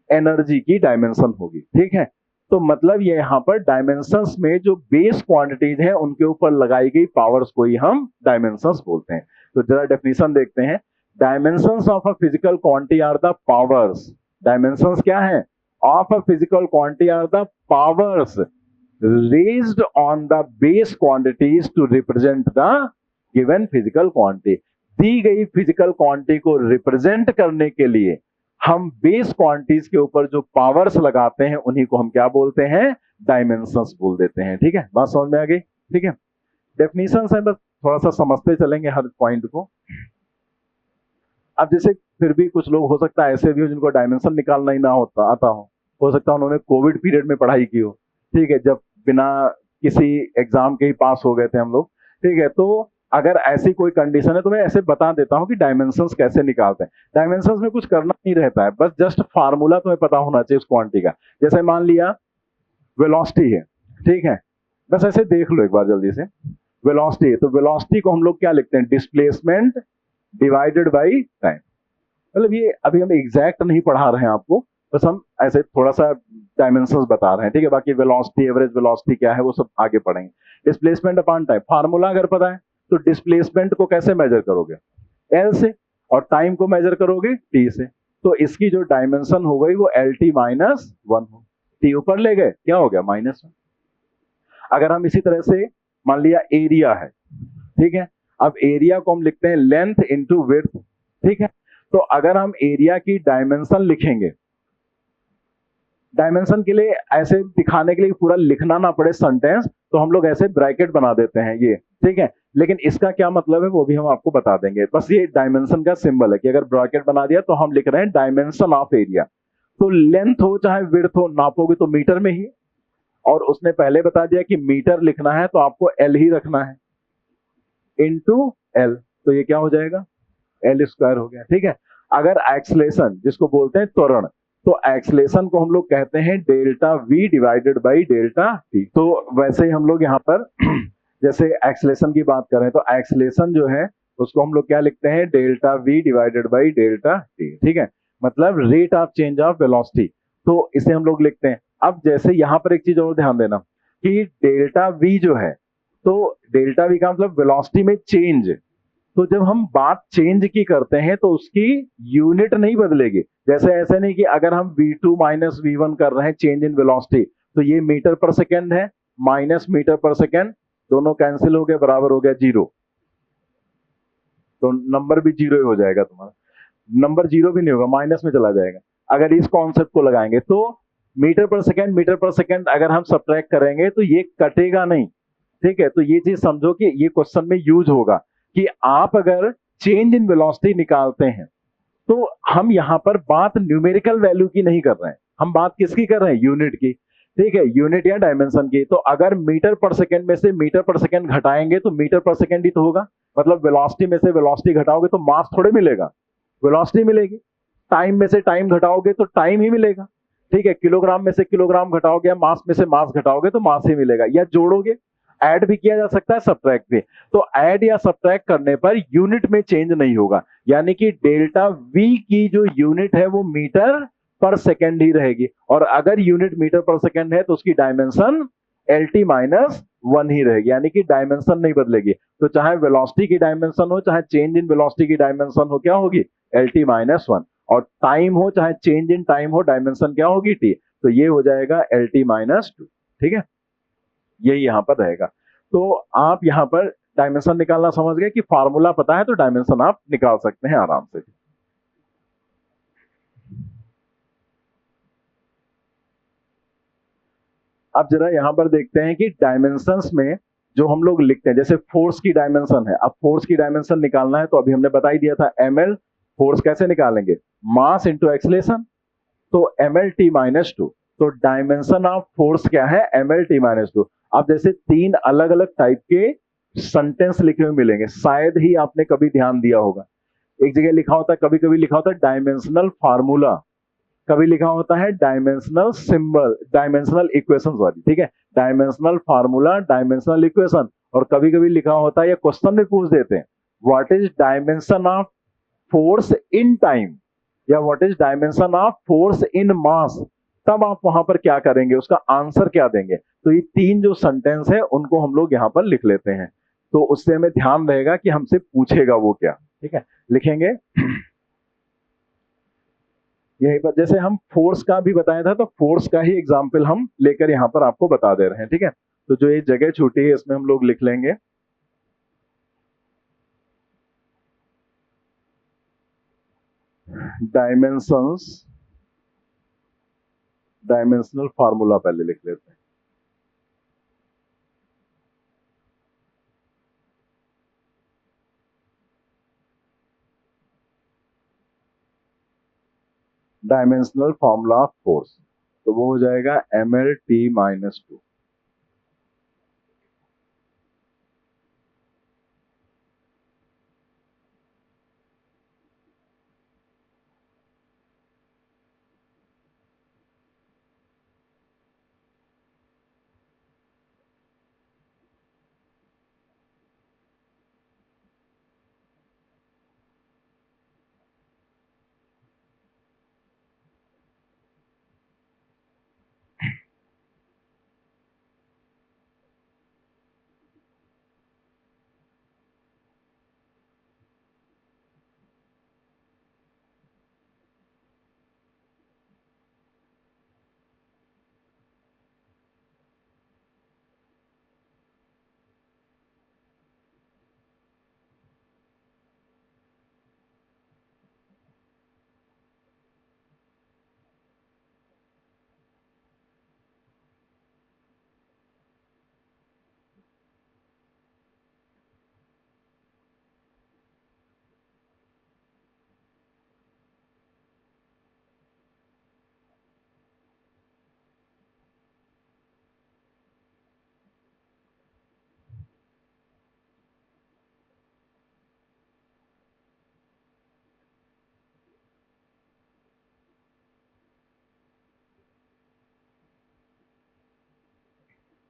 एनर्जी की डायमेंशन होगी, ठीक है। तो मतलब ये यहाँ पर डायमेंशंस में जो बेस क्वांटिटीज हैं उनके ऊपर लगाई गई पावर्स को ही हम डायमेंशंस बोलते हैं। तो जरा डेफिनेशन देखते हैं। Dimensions of a physical quantity are the powers. Dimensions क्या है, of a physical quantity are the powers raised on the base quantities to represent the given physical quantity. दी गई फिजिकल क्वांटिटी को रिप्रेजेंट करने के लिए हम बेस क्वांटिटीज के ऊपर जो पावर्स लगाते हैं उन्हीं को हम क्या बोलते हैं, डायमेंशंस बोल देते हैं, ठीक है। बात समझ में आ गई, ठीक है। डेफिनेशंस है, बस थोड़ा सा समझते चलेंगे हर पॉइंट को। अब जैसे फिर भी कुछ लोग हो सकता है ऐसे भी हो जिनको डायमेंशन निकालना ही ना होता आता हो सकता है उन्होंने कोविड पीरियड में पढ़ाई की हो, ठीक है, जब बिना किसी एग्जाम के ही पास हो गए थे हम लोग, ठीक है। तो अगर ऐसी कोई कंडीशन है तो मैं ऐसे बता देता हूं कि डायमेंशंस कैसे निकालते हैं। डायमेंशंस में कुछ करना नहीं रहता है, बस जस्ट फार्मूला तुम्हें पता होना चाहिए उस क्वांटिटी का। जैसे मान लिया वेलोसिटी है, ठीक है, बस ऐसे देख लो एक बार जल्दी से। वेलोसिटी है तो वेलोसिटी को हम लोग क्या लिखते हैं, डिस्प्लेसमेंट डिवाइडेड बाई टाइम। मतलब ये अभी हम एग्जैक्ट नहीं पढ़ा रहे हैं आपको, बस हम ऐसे थोड़ा सा डायमेंशंस बता रहे हैं, ठीक है। बाकी वेलोसिटी, एवरेज वेलोसिटी क्या है वो सब आगे पढ़ेंगे। डिस्प्लेसमेंट अपॉन टाइम, फार्मूला अगर पता है तो डिस्प्लेसमेंट को कैसे मेजर करोगे, एल से। और टाइम को मेजर करोगे टी से, तो इसकी जो डायमेंशन हो गई वो एल टी माइनस वन हो। टी ऊपर ले गए, क्या हो गया, माइनस वन। अगर हम इसी तरह से मान लिया एरिया है, ठीक है, अब एरिया को हम लिखते हैं लेंथ इंटू विड्थ, ठीक है। तो अगर हम एरिया की डायमेंशन लिखेंगे, डायमेंशन के लिए ऐसे दिखाने के लिए पूरा लिखना ना पड़े सेंटेंस, तो हम लोग ऐसे ब्रैकेट बना देते हैं ये, ठीक है। लेकिन इसका क्या मतलब है वो भी हम आपको बता देंगे, बस ये डायमेंशन का सिंबल है कि अगर ब्रैकेट बना दिया तो हम लिख रहे हैं डायमेंशन ऑफ एरिया। तो लेंथ हो चाहे विड्थ हो, नापोगे तो मीटर में ही, और उसने पहले बता दिया कि मीटर लिखना है तो आपको एल ही रखना है इंटू एल, तो ये क्या हो जाएगा, एल स्क्वायर हो गया, ठीक है। अगर एक्सलेशन जिसको बोलते हैं त्वरण, तो एक्सलेशन को हम लोग कहते हैं delta we divided by delta T. तो वैसे ही हम लोग यहाँ पर जैसे एक्सलेशन की बात करें तो एक्सलेशन जो है उसको हम लोग क्या लिखते हैं, delta we divided by delta T, ठीक है, मतलब rate of change of velocity, तो इसे हम लोग लिखते हैं। अब जैसे यहाँ पर एक चीज और ध्यान देना कि डेल्टा वी जो है, तो डेल्टा वी का मतलब वेलोसिटी में चेंज, तो जब हम बात चेंज की करते हैं तो उसकी यूनिट नहीं बदलेगी। जैसे ऐसे नहीं कि अगर हम v2 माइनस v1 कर रहे हैं चेंज इन वेलोसिटी, तो ये मीटर पर सेकेंड है माइनस मीटर पर सेकेंड, दोनों कैंसिल हो गए, बराबर हो गया जीरो, तो नंबर भी जीरो ही हो जाएगा तुम्हारा, नंबर जीरो भी नहीं होगा, माइनस में चला जाएगा। अगर इस कॉन्सेप्ट को लगाएंगे तो मीटर पर सेकेंड अगर हम सब्ट्रैक्ट करेंगे तो ये कटेगा नहीं, ठीक है। तो ये चीज समझो कि ये क्वेश्चन में यूज होगा कि आप अगर चेंज इन वेलोसिटी निकालते हैं तो हम यहां पर बात न्यूमेरिकल वैल्यू की नहीं कर रहे हैं, हम बात किसकी कर रहे हैं, यूनिट की, ठीक है, यूनिट या डायमेंशन की। तो अगर मीटर पर सेकेंड में से मीटर पर सेकेंड घटाएंगे तो मीटर पर सेकेंड ही तो होगा, मतलब वेलोसिटी में से वेलोसिटी घटाओगे तो मास थोड़े मिलेगा, वेलोसिटी मिलेगी। टाइम में से टाइम घटाओगे तो टाइम ही मिलेगा, ठीक है। किलोग्राम में से किलोग्राम घटाओगे या मास में से मास घटाओगे तो मास ही मिलेगा, या जोड़ोगे, ऐड भी किया जा सकता है, सब्ट्रैक्ट भी। तो ऐड या सब्ट्रैक्ट करने पर यूनिट में चेंज नहीं होगा, यानी कि डेल्टा वी की जो यूनिट है वो मीटर पर सेकेंड ही रहेगी, और अगर यूनिट मीटर पर सेकेंड है तो उसकी dimension L T minus one ही रहेगी, यानी कि डायमेंशन नहीं बदलेगी। तो चाहे वेलोसिटी की डायमेंशन हो चाहे चेंज इन वेलोसिटी की डायमेंशन हो, क्या होगी, एल टी माइनस वन, और टाइम हो चाहे चेंज इन टाइम हो, डायमेंशन क्या होगी, टी, तो ये हो जाएगा एल टी माइनस टू, ठीक है, यही यहां पर रहेगा। तो आप यहां पर डायमेंशन निकालना समझ गए कि फार्मूला पता है तो डायमेंशन आप निकाल सकते हैं आराम से। अब जरा यहां पर देखते हैं कि डायमेंशंस में जो हम लोग लिखते हैं, जैसे फोर्स की डायमेंशन है, अब फोर्स की डायमेंशन निकालना है तो अभी हमने बता ही दिया था एम एल, फोर्स कैसे निकालेंगे, मास इंटू एक्सलेशन, तो M L T minus two, तो डायमेंशन ऑफ फोर्स क्या है, M L T minus two. अब जैसे तीन अलग अलग टाइप के सेंटेंस लिखे हुए मिलेंगे, शायद ही आपने कभी ध्यान दिया होगा, एक जगह लिखा होता है, कभी कभी लिखा होता है डायमेंशनल फार्मूला, कभी लिखा होता है dimensional symbol, dimensional equation sorry, ठीक है, डायमेंशनल फार्मूला, डायमेंशनल इक्वेशन, और कभी कभी लिखा होता है या क्वेश्चन में पूछ देते हैं what is dimension of force in time, या what is dimension of force in mass, तब आप वहां पर क्या करेंगे, उसका आंसर क्या देंगे। तो ये तीन जो सेंटेंस है उनको हम लोग यहां पर लिख लेते हैं, तो उससे हमें ध्यान रहेगा कि हमसे पूछेगा वो क्या, ठीक है, लिखेंगे यहीं पर। जैसे हम फोर्स का भी बताया था तो फोर्स का ही एग्जाम्पल हम लेकर यहां पर आपको बता दे रहे हैं, ठीक है। तो जो ये जगह छूटी है इसमें हम लोग लिख लेंगे डायमेंशंस, डायमेंशनल फार्मूला पहले लिख लेते हैं। डायमेंशनल फार्मूला ऑफ फोर्स, तो वो हो जाएगा M L T minus two.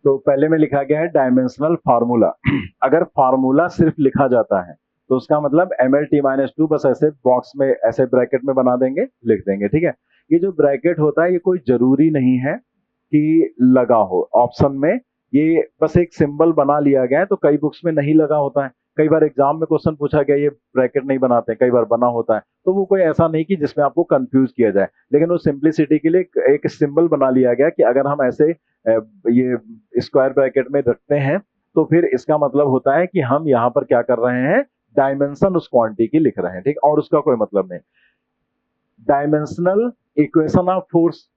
तो पहले में लिखा गया है डायमेंशनल फार्मूला। अगर फार्मूला सिर्फ लिखा जाता है तो उसका मतलब mlt-2 बस ऐसे बॉक्स में ऐसे ब्रैकेट में बना देंगे, लिख देंगे, ठीक है। ये जो ब्रैकेट होता है ये कोई जरूरी नहीं है कि लगा हो ऑप्शन में, ये बस एक सिंबल बना लिया गया है, तो कई बुक्स में नहीं लगा होता है। कई बार एग्जाम में क्वेश्चन पूछा गया ये ब्रैकेट नहीं बनाते, कई बार बना होता है, तो वो कोई ऐसा नहीं कि जिसमें आपको कंफ्यूज किया जाए, लेकिन वो सिंप्लिसिटी के लिए एक सिंबल बना लिया गया कि अगर हम ऐसे ये स्क्वायर ब्रैकेट में रखते हैं तो फिर इसका मतलब होता है कि हम यहाँ पर क्या कर रहे हैं, डायमेंशन उस क्वांटिटी की लिख रहे हैं, ठीक, और उसका कोई मतलब नहीं। डायमेंशनल इक्वेशन ऑफ फोर्स,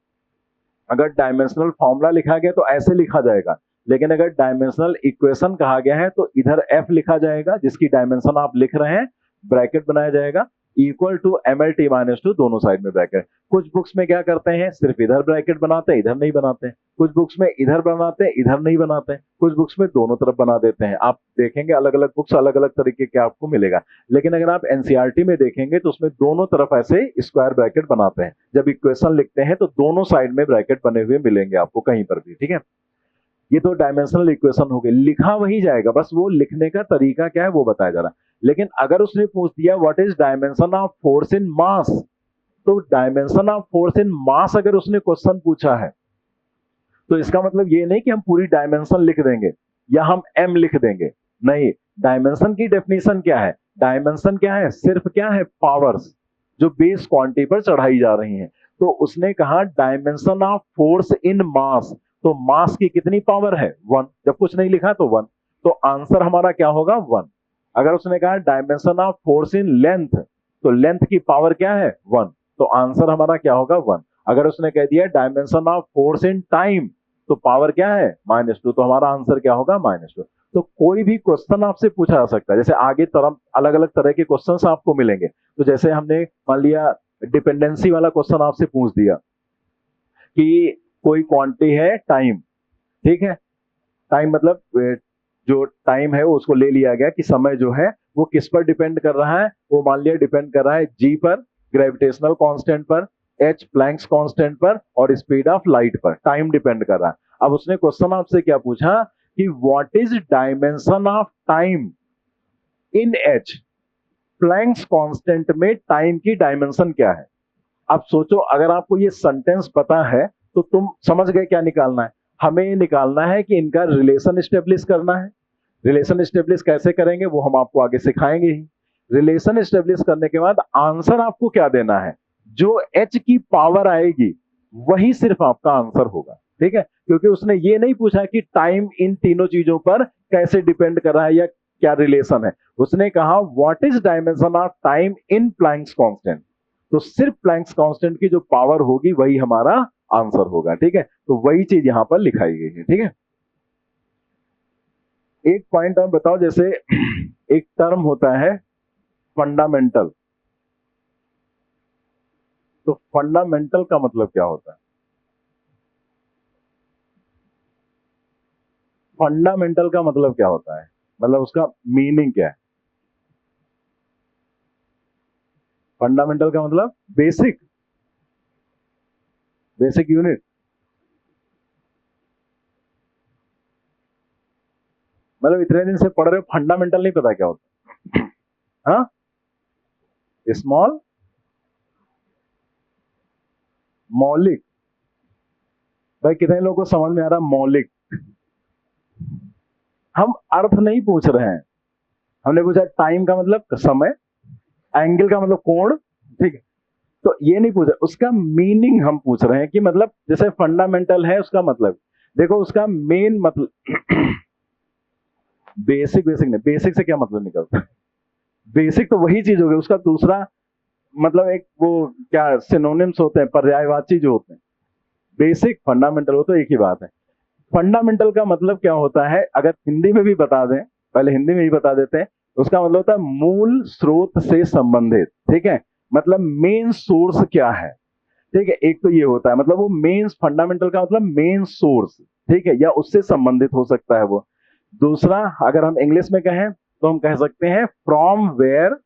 अगर डायमेंशनल फॉर्मूला लिखा गया तो ऐसे लिखा जाएगा, लेकिन अगर डायमेंशनल इक्वेशन कहा गया है तो इधर एफ लिखा जाएगा जिसकी डायमेंशन आप लिख रहे हैं, ब्रैकेट बनाया जाएगा इक्वल टू mlt-2 दोनों साइड में ब्रैकेट। कुछ बुक्स में क्या करते हैं, सिर्फ इधर ब्रैकेट बनाते हैं, इधर नहीं बनाते हैं। कुछ बुक्स में इधर बनाते हैं, इधर नहीं बनाते हैं। कुछ बुक्स में दोनों तरफ बना देते हैं। आप देखेंगे अलग अलग बुक्स अलग अलग तरीके के आपको मिलेगा, लेकिन अगर आप एनसीईआरटी में देखेंगे तो उसमें दोनों तरफ ऐसे स्क्वायर ब्रैकेट बनाते हैं। जब इक्वेशन लिखते हैं तो दोनों साइड में ब्रैकेट बने हुए मिलेंगे आपको कहीं पर भी, ठीक है। ये तो डायमेंशनल इक्वेशन हो गई, लिखा वही जाएगा, बस वो लिखने का तरीका क्या है वो बताया जा रहा है। लेकिन अगर उसने पूछ दिया what is dimension of force in mass, तो dimension of force in mass अगर उसने क्वेश्चन पूछा है तो इसका मतलब ये नहीं कि हम पूरी डायमेंशन लिख देंगे या हम एम लिख देंगे, नहीं। डायमेंशन की डेफिनेशन क्या है, डायमेंशन क्या है, सिर्फ क्या है, पावर्स जो बेस क्वांटिटी पर चढ़ाई जा रही हैं। तो उसने कहा dimension of force in mass, तो मास की कितनी पावर है, 1, जब कुछ नहीं लिखा तो 1, तो आंसर हमारा क्या होगा, 1। अगर उसने कहा dimension of force in length, तो लेंथ की पावर क्या है, 1, तो आंसर हमारा क्या होगा, 1। अगर उसने कह दिया dimension of force in time, तो पावर क्या है, -2, तो हमारा आंसर क्या होगा, -2। तो कोई भी क्वेश्चन आपसे पूछा जा सकता है, जैसे आगे तरह अलग अलग तरह के क्वेश्चन आपको मिलेंगे। तो जैसे हमने मान लिया डिपेंडेंसी वाला क्वेश्चन आपसे पूछ दिया कि कोई क्वांटिटी है टाइम, ठीक है, टाइम मतलब जो टाइम है उसको ले लिया गया कि समय जो है वो किस पर डिपेंड कर रहा है, वो मान लिया डिपेंड कर रहा है जी पर, ग्रेविटेशनल कांस्टेंट पर, एच प्लैंक्स कांस्टेंट पर और स्पीड ऑफ लाइट पर टाइम डिपेंड कर रहा है। अब उसने क्वेश्चन आपसे क्या पूछा कि what is dimension of time in H, Planck's constant में टाइम की डायमेंशन क्या है। अब सोचो अगर आपको ये सेंटेंस पता है तो तुम समझ गए क्या निकालना है, हमें निकालना है कि इनका रिलेशन स्टेब्लिश करना है। रिलेशन स्टेब्लिश कैसे करेंगे वो हम आपको आगे सिखाएंगे ही। रिलेशन स्टेब्लिश करने के बाद आंसर आपको क्या देना है, जो एच की पावर आएगी वही सिर्फ आपका आंसर होगा, ठीक है। क्योंकि उसने ये नहीं पूछा कि टाइम इन तीनों चीजों पर कैसे डिपेंड कर रहा है या क्या रिलेशन है, उसने कहा what is dimension of time in Planck's constant, तो सिर्फ प्लैंक्स कांस्टेंट की जो पावर होगी वही हमारा आंसर होगा, ठीक है। तो वही चीज यहां पर लिखाई गई है, ठीक है। एक पॉइंट और बताओ, जैसे एक टर्म होता है फंडामेंटल, तो फंडामेंटल का मतलब क्या होता है, फंडामेंटल का मतलब क्या होता है, मतलब उसका मीनिंग क्या है। फंडामेंटल का मतलब बेसिक, बेसिक यूनिट, मतलब इतने दिन से पढ़ रहे हो फंडामेंटल नहीं पता क्या होता है, हाँ, स्मॉल, मौलिक, भाई कितने लोगों को समझ में आ रहा मौलिक। हम अर्थ नहीं पूछ रहे हैं, हमने पूछा टाइम का मतलब समय, एंगल का मतलब कोण, ठीक है, तो ये नहीं पूछ रहे, उसका मीनिंग हम पूछ रहे हैं कि मतलब जैसे फंडामेंटल है उसका मतलब देखो, उसका मेन मतलब बेसिक, बेसिक नहीं, बेसिक से क्या मतलब निकलता है, बेसिक तो वही चीज होगी, उसका दूसरा मतलब एक वो क्या सिनोनिम्स होते हैं, पर्यायवाची जो होते हैं, बेसिक फंडामेंटल, वो तो एक ही बात है। फंडामेंटल का मतलब क्या होता है, अगर हिंदी में भी बता दें, पहले हिंदी में ही बता देते हैं, उसका मतलब होता है मूल स्रोत से संबंधित, ठीक है, मतलब मेन सोर्स क्या है, ठीक है। एक तो ये होता है मतलब वो मेन, फंडामेंटल का मतलब मेन सोर्स, ठीक है, या उससे संबंधित हो सकता है वो। दूसरा अगर हम इंग्लिश में कहें तो हम कह सकते हैं from where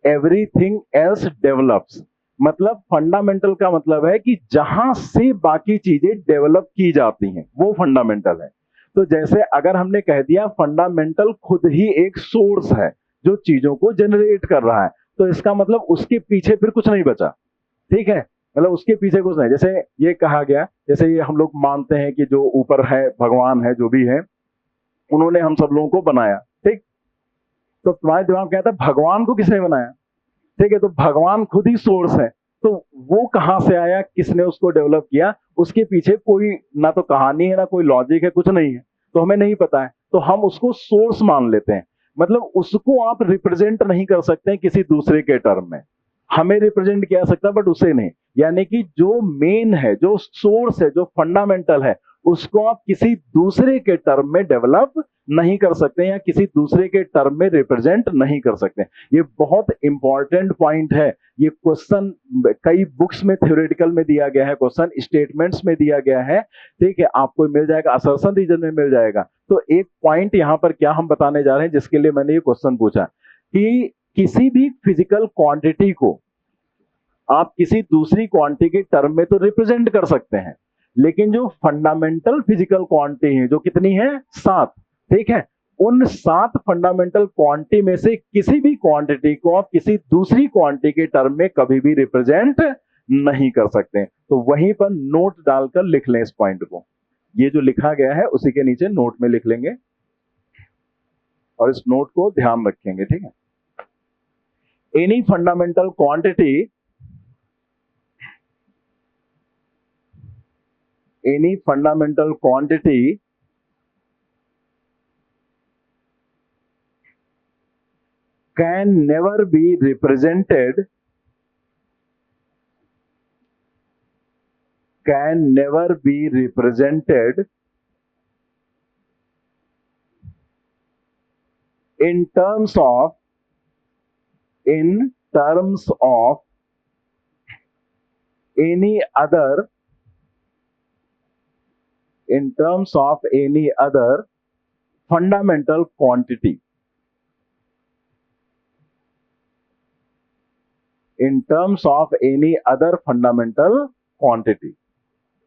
everything else develops, मतलब फंडामेंटल का मतलब है कि जहां से बाकी चीजें डेवलप की जाती हैं वो फंडामेंटल है। तो जैसे अगर हमने कह दिया फंडामेंटल खुद ही एक सोर्स है जो चीजों को जनरेट कर रहा है, तो इसका मतलब उसके पीछे फिर कुछ नहीं बचा। ठीक है, मतलब उसके पीछे कुछ नहीं। जैसे ये कहा गया, जैसे ये हम लोग मानते हैं कि जो ऊपर है भगवान है, जो भी है, उन्होंने हम सब लोगों को बनाया। ठीक, तो तुम्हारे दिमाग में कहता है भगवान को किसने बनाया? ठीक है, तो भगवान खुद ही सोर्स है। तो वो कहां से आया, किसने उसको डेवलप किया, उसके पीछे कोई ना तो कहानी है ना कोई लॉजिक है, कुछ नहीं है, तो हमें नहीं पता है, तो हम उसको सोर्स मान लेते हैं। मतलब उसको आप रिप्रेजेंट नहीं कर सकते किसी दूसरे के टर्म में। हमें रिप्रेजेंट किया सकता बट उसे नहीं। यानी कि जो मेन है, जो सोर्स है, जो फंडामेंटल है, उसको आप किसी दूसरे के टर्म में डेवलप नहीं कर सकते या किसी दूसरे के टर्म में रिप्रेजेंट नहीं कर सकते। ये बहुत इंपॉर्टेंट पॉइंट है। ये क्वेश्चन कई बुक्स में थ्योरेटिकल में दिया गया है, क्वेश्चन स्टेटमेंट्स में दिया गया है। ठीक है, आपको मिल जाएगा, असर्शन रीजन में मिल जाएगा। तो एक पॉइंट यहां पर क्या हम बताने जा रहे हैं जिसके लिए मैंने ये क्वेश्चन पूछा कि किसी भी फिजिकल क्वांटिटी को आप किसी दूसरी क्वांटिटी के टर्म में तो रिप्रेजेंट कर सकते हैं, लेकिन जो फंडामेंटल फिजिकल क्वांटिटी है, जो कितनी है, 7। ठीक है, उन 7 फंडामेंटल क्वांटिटी में से किसी भी क्वांटिटी को आप किसी दूसरी क्वांटिटी के टर्म में कभी भी रिप्रेजेंट नहीं कर सकते। तो वहीं पर नोट डालकर लिख लें इस पॉइंट को। ये जो लिखा गया है उसी के नीचे नोट में लिख लेंगे और इस नोट को ध्यान रखेंगे। ठीक है, any fundamental quantity, any fundamental quantity can never be represented in terms of any other fundamental quantity, in terms of any other fundamental quantity।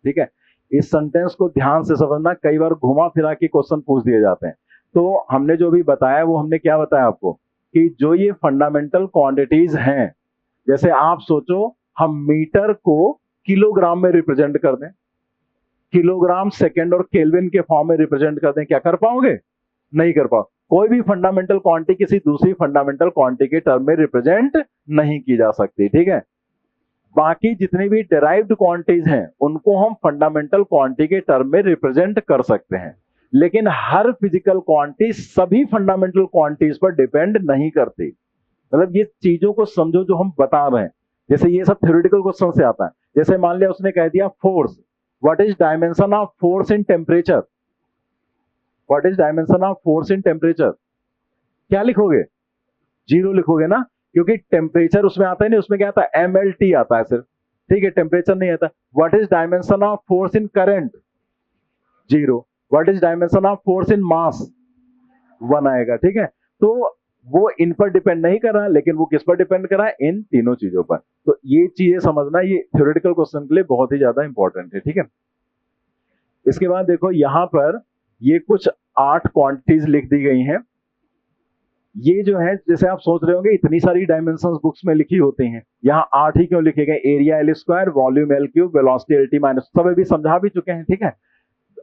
ठीक है, इस सेंटेंस को ध्यान से समझना, कई बार घुमा फिरा के क्वेश्चन पूछ दिए जाते हैं। तो हमने जो भी बताया वो हमने क्या बताया आपको कि जो ये फंडामेंटल क्वांटिटीज हैं, जैसे आप सोचो हम मीटर को किलोग्राम में रिप्रेजेंट कर दें, किलोग्राम, सेकंड और केल्विन के फॉर्म में रिप्रेजेंट कर दें, क्या कर पाओगे? नहीं कर पाओ। कोई भी फंडामेंटल क्वांटिटी किसी दूसरी फंडामेंटल क्वांटिटी के टर्म में रिप्रेजेंट नहीं की जा सकती। ठीक है, बाकी जितनी भी डेराइव्ड क्वांटिटीज हैं उनको हम फंडामेंटल क्वांटिटी के टर्म में रिप्रेजेंट कर सकते हैं, लेकिन हर फिजिकल क्वांटिटी सभी फंडामेंटल क्वांटिटीज पर डिपेंड नहीं करती। मतलब ये चीजों को समझो जो हम बता रहे हैं। जैसे ये सब थ्योरेटिकल क्वेश्चन से आता है। जैसे मान लिया उसने कह दिया force, what is dimension of force in temperature, what is dimension of force in temperature, क्या लिखोगे? 0 लिखोगे ना, क्योंकि टेम्परेचर उसमें आता है नहीं, उसमें क्या आता है, MLT आता है सिर्फ। ठीक है, टेम्परेचर नहीं आता। What is dimension of force in current, 0। What is dimension of force in mass, 1 आएगा। ठीक है, तो वो इन पर डिपेंड नहीं कर रहा, लेकिन वो किस पर डिपेंड कर रहा है, इन तीनों चीजों पर। तो ये चीजें समझना, ये थ्योरेटिकल क्वेश्चन के लिए बहुत ही ज्यादा इंपॉर्टेंट है। ठीक है, इसके बाद देखो यहां पर ये कुछ 8 क्वांटिटीज लिख दी गई हैं। ये जो है, जैसे आप सोच रहे होंगे इतनी सारी डायमेंशंस बुक्स में लिखी होती हैं, यहाँ 8 ही क्यों लिखे गए? Area L², volume L3, velocity LT-, सब अभी समझा भी चुके हैं। ठीक है,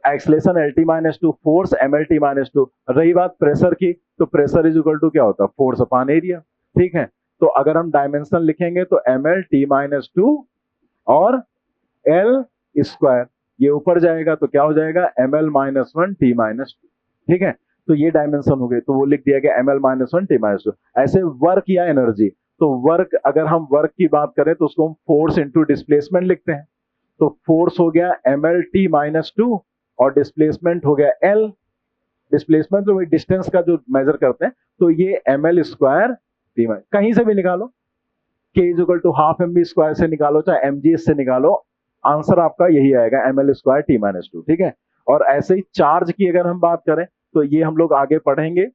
एक्सलेशन LT-2, फोर्स MLT-2। रही बात प्रेशर की, तो प्रेशर इज इक्वल टू क्या होता है, फोर्स अपॉन एरिया। ठीक है, तो अगर हम डायमेंशन लिखेंगे तो MLT-2 और L², ये ऊपर जाएगा तो क्या हो जाएगा, ML-1 T-2। ठीक है, तो ये डायमेंशन हो गए, तो वो लिख दिया गया ML-1 T-2। ऐसे वर्क या एनर्जी, तो वर्क, अगर हम वर्क की बात करें तो उसको हम फोर्स इंटू डिस्प्लेसमेंट लिखते हैं। तो फोर्स हो गया MLT-2 और डिस्प्लेसमेंट हो गया L। डिस्प्लेसमेंट तो डिस्टेंस का जो मेजर करते हैं, तो ये ML² T-, कहीं से भी निकालो, K is equal to half mv² से निकालो, चाहे mg से निकालो, आंसर आपका यही आएगा, ML² T-2। ठीक है, और ऐसे ही चार्ज की अगर हम बात करें तो ये हम लोग आगे पढ़ेंगे,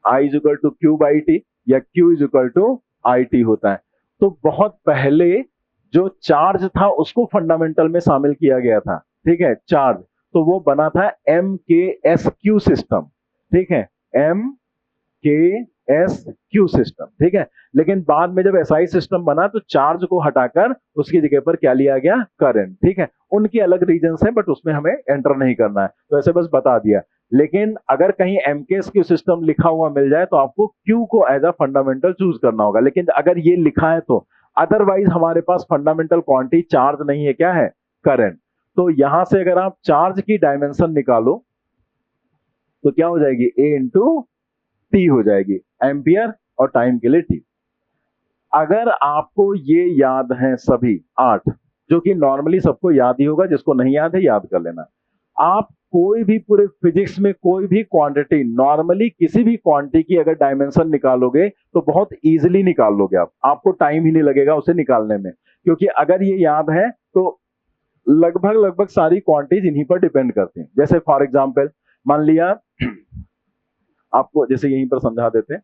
I is equal to Q/T या Q is equal to IT होता है। तो बहुत पहले जो चार्ज था उसको फंडामेंटल में शामिल किया गया था। ठीक है, चार्ज, तो वो बना था MKSQ सिस्टम, ठीक है, MKSQ सिस्टम, ठीक है। लेकिन बाद में जब SI सिस्टम बना तो चार्ज को हटाकर उसकी जगह पर क्या लिया गया, करंट, ठीक है। उनकी अलग रीजंस हैं बट उसमें हमें एंटर नहीं करना है, तो ऐसे बस बता दिया। लेकिन अगर कहीं MKSQ सिस्टम लिखा हुआ मिल जाए तो आपको Q को एज अ फंडामेंटल चूज करना होगा। लेकिन अगर ये लिखा है तो अदरवाइज हमारे पास फंडामेंटल क्वांटिटी चार्ज नहीं है, क्या है, करंट। तो यहां से अगर आप चार्ज की डायमेंशन निकालो तो क्या हो जाएगी, A इंटू टी हो जाएगी, एम्पियर और टाइम के लिए टी। अगर आपको ये याद है सभी 8, जो कि नॉर्मली सबको याद ही होगा, जिसको नहीं याद है याद कर लेना। आप कोई भी पूरे फिजिक्स में कोई भी क्वांटिटी, नॉर्मली किसी भी क्वांटिटी की अगर डायमेंशन निकालोगे तो बहुत इजीली निकाल लोगे आप, आपको टाइम ही नहीं लगेगा उसे निकालने में, क्योंकि अगर ये याद है तो लगभग सारी क्वांटिटीज इन्हीं पर डिपेंड करती हैं। जैसे फॉर एग्जांपल मान लिया, आपको जैसे यहीं पर समझा देते हैं,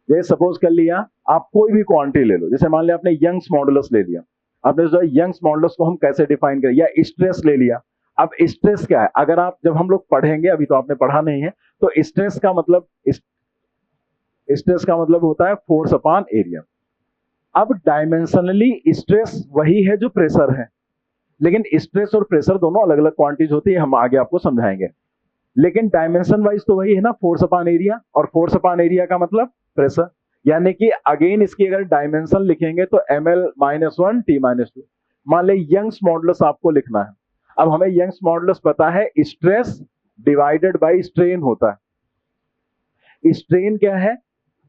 जैसे सपोज कर लिया आप कोई भी क्वांटिटी ले लो, जैसे मान लिया आपने यंग्स मॉडुलस ले लिया, आपने जो यंग्स मॉडुलस को हम कैसे डिफाइन करें, या स्ट्रेस ले लिया। अब स्ट्रेस क्या है, अगर आप, जब हम लोग पढ़ेंगे, अभी तो आपने पढ़ा नहीं है, तो स्ट्रेस का मतलब, स्ट्रेस का मतलब होता है फोर्स अपॉन एरिया। अब डायमेंशनली स्ट्रेस वही है जो प्रेशर है, लेकिन स्ट्रेस और प्रेशर दोनों अलग अलग क्वांटिटीज होती है, हम आगे आपको समझाएंगे। लेकिन डायमेंशन वाइज तो वही है ना, फोर्स अपॉन एरिया, और फोर्स अपॉन एरिया का मतलब प्रेशर। यानी कि अगेन इसकी अगर डायमेंशन लिखेंगे तो ml-1 t-2। मान ले यंग्स मॉडुलस आपको लिखना है। अब हमें यंग्स मॉडुलस पता है, स्ट्रेस डिवाइडेड बाय स्ट्रेन होता है। स्ट्रेन क्या है,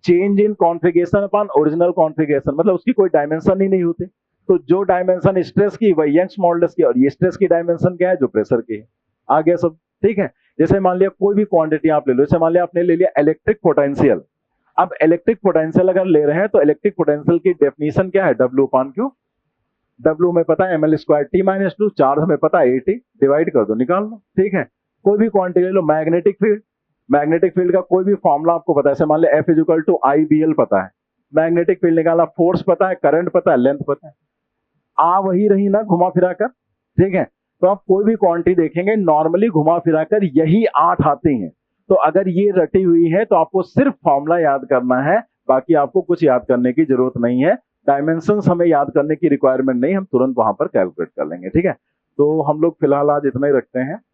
change in configuration upon original configuration, मतलब उसकी कोई डायमेंशन ही नहीं होती। तो जो डायमेंशन स्ट्रेस की वही यंग्स मॉडुलस की, और ये स्ट्रेस की डायमेंशन क्या है, जो प्रेशर की है। आ गया सब, ठीक है। जैसे मान लिया कोई भी क्वांटिटी आप ले लो, जैसे मान लिया आपने ले लिया इलेक्ट्रिक पोटेंशियल। अब इलेक्ट्रिक पोटेंशियल अगर ले रहे हैं तो इलेक्ट्रिक पोटेंशियल की डेफिनेशन क्या है, W अपॉन Q। W में पता है ml² t-2, चार्ज हमें पता है AT, डिवाइड कर दो, निकाल लो, ठीक है। कोई भी क्वांटिटी ले लो, मैग्नेटिक फील्ड, मैग्नेटिक फील्ड का कोई भी फॉर्मूला आपको पता है, जैसे मान लिया F = IBL पता है, मैग्नेटिक फील्ड निकाला, फोर्स पता है, करंट पता है, लेंथ पता है, आ वही रही ना घुमा फिरा कर, ठीक है। तो आप कोई भी क्वांटिटी देखेंगे नॉर्मली घुमा फिरा कर यही 8 आती हैं। तो अगर ये रटी हुई है तो आपको सिर्फ फॉर्मूला याद करना है, बाकी आपको कुछ याद करने की जरूरत नहीं है। डायमेंशंस हमें याद करने की रिक्वायरमेंट नहीं, हम तुरंत वहां पर कैलकुलेट कर लेंगे, ठीक है। तो हम लोग फिलहाल आज इतना ही रखते हैं।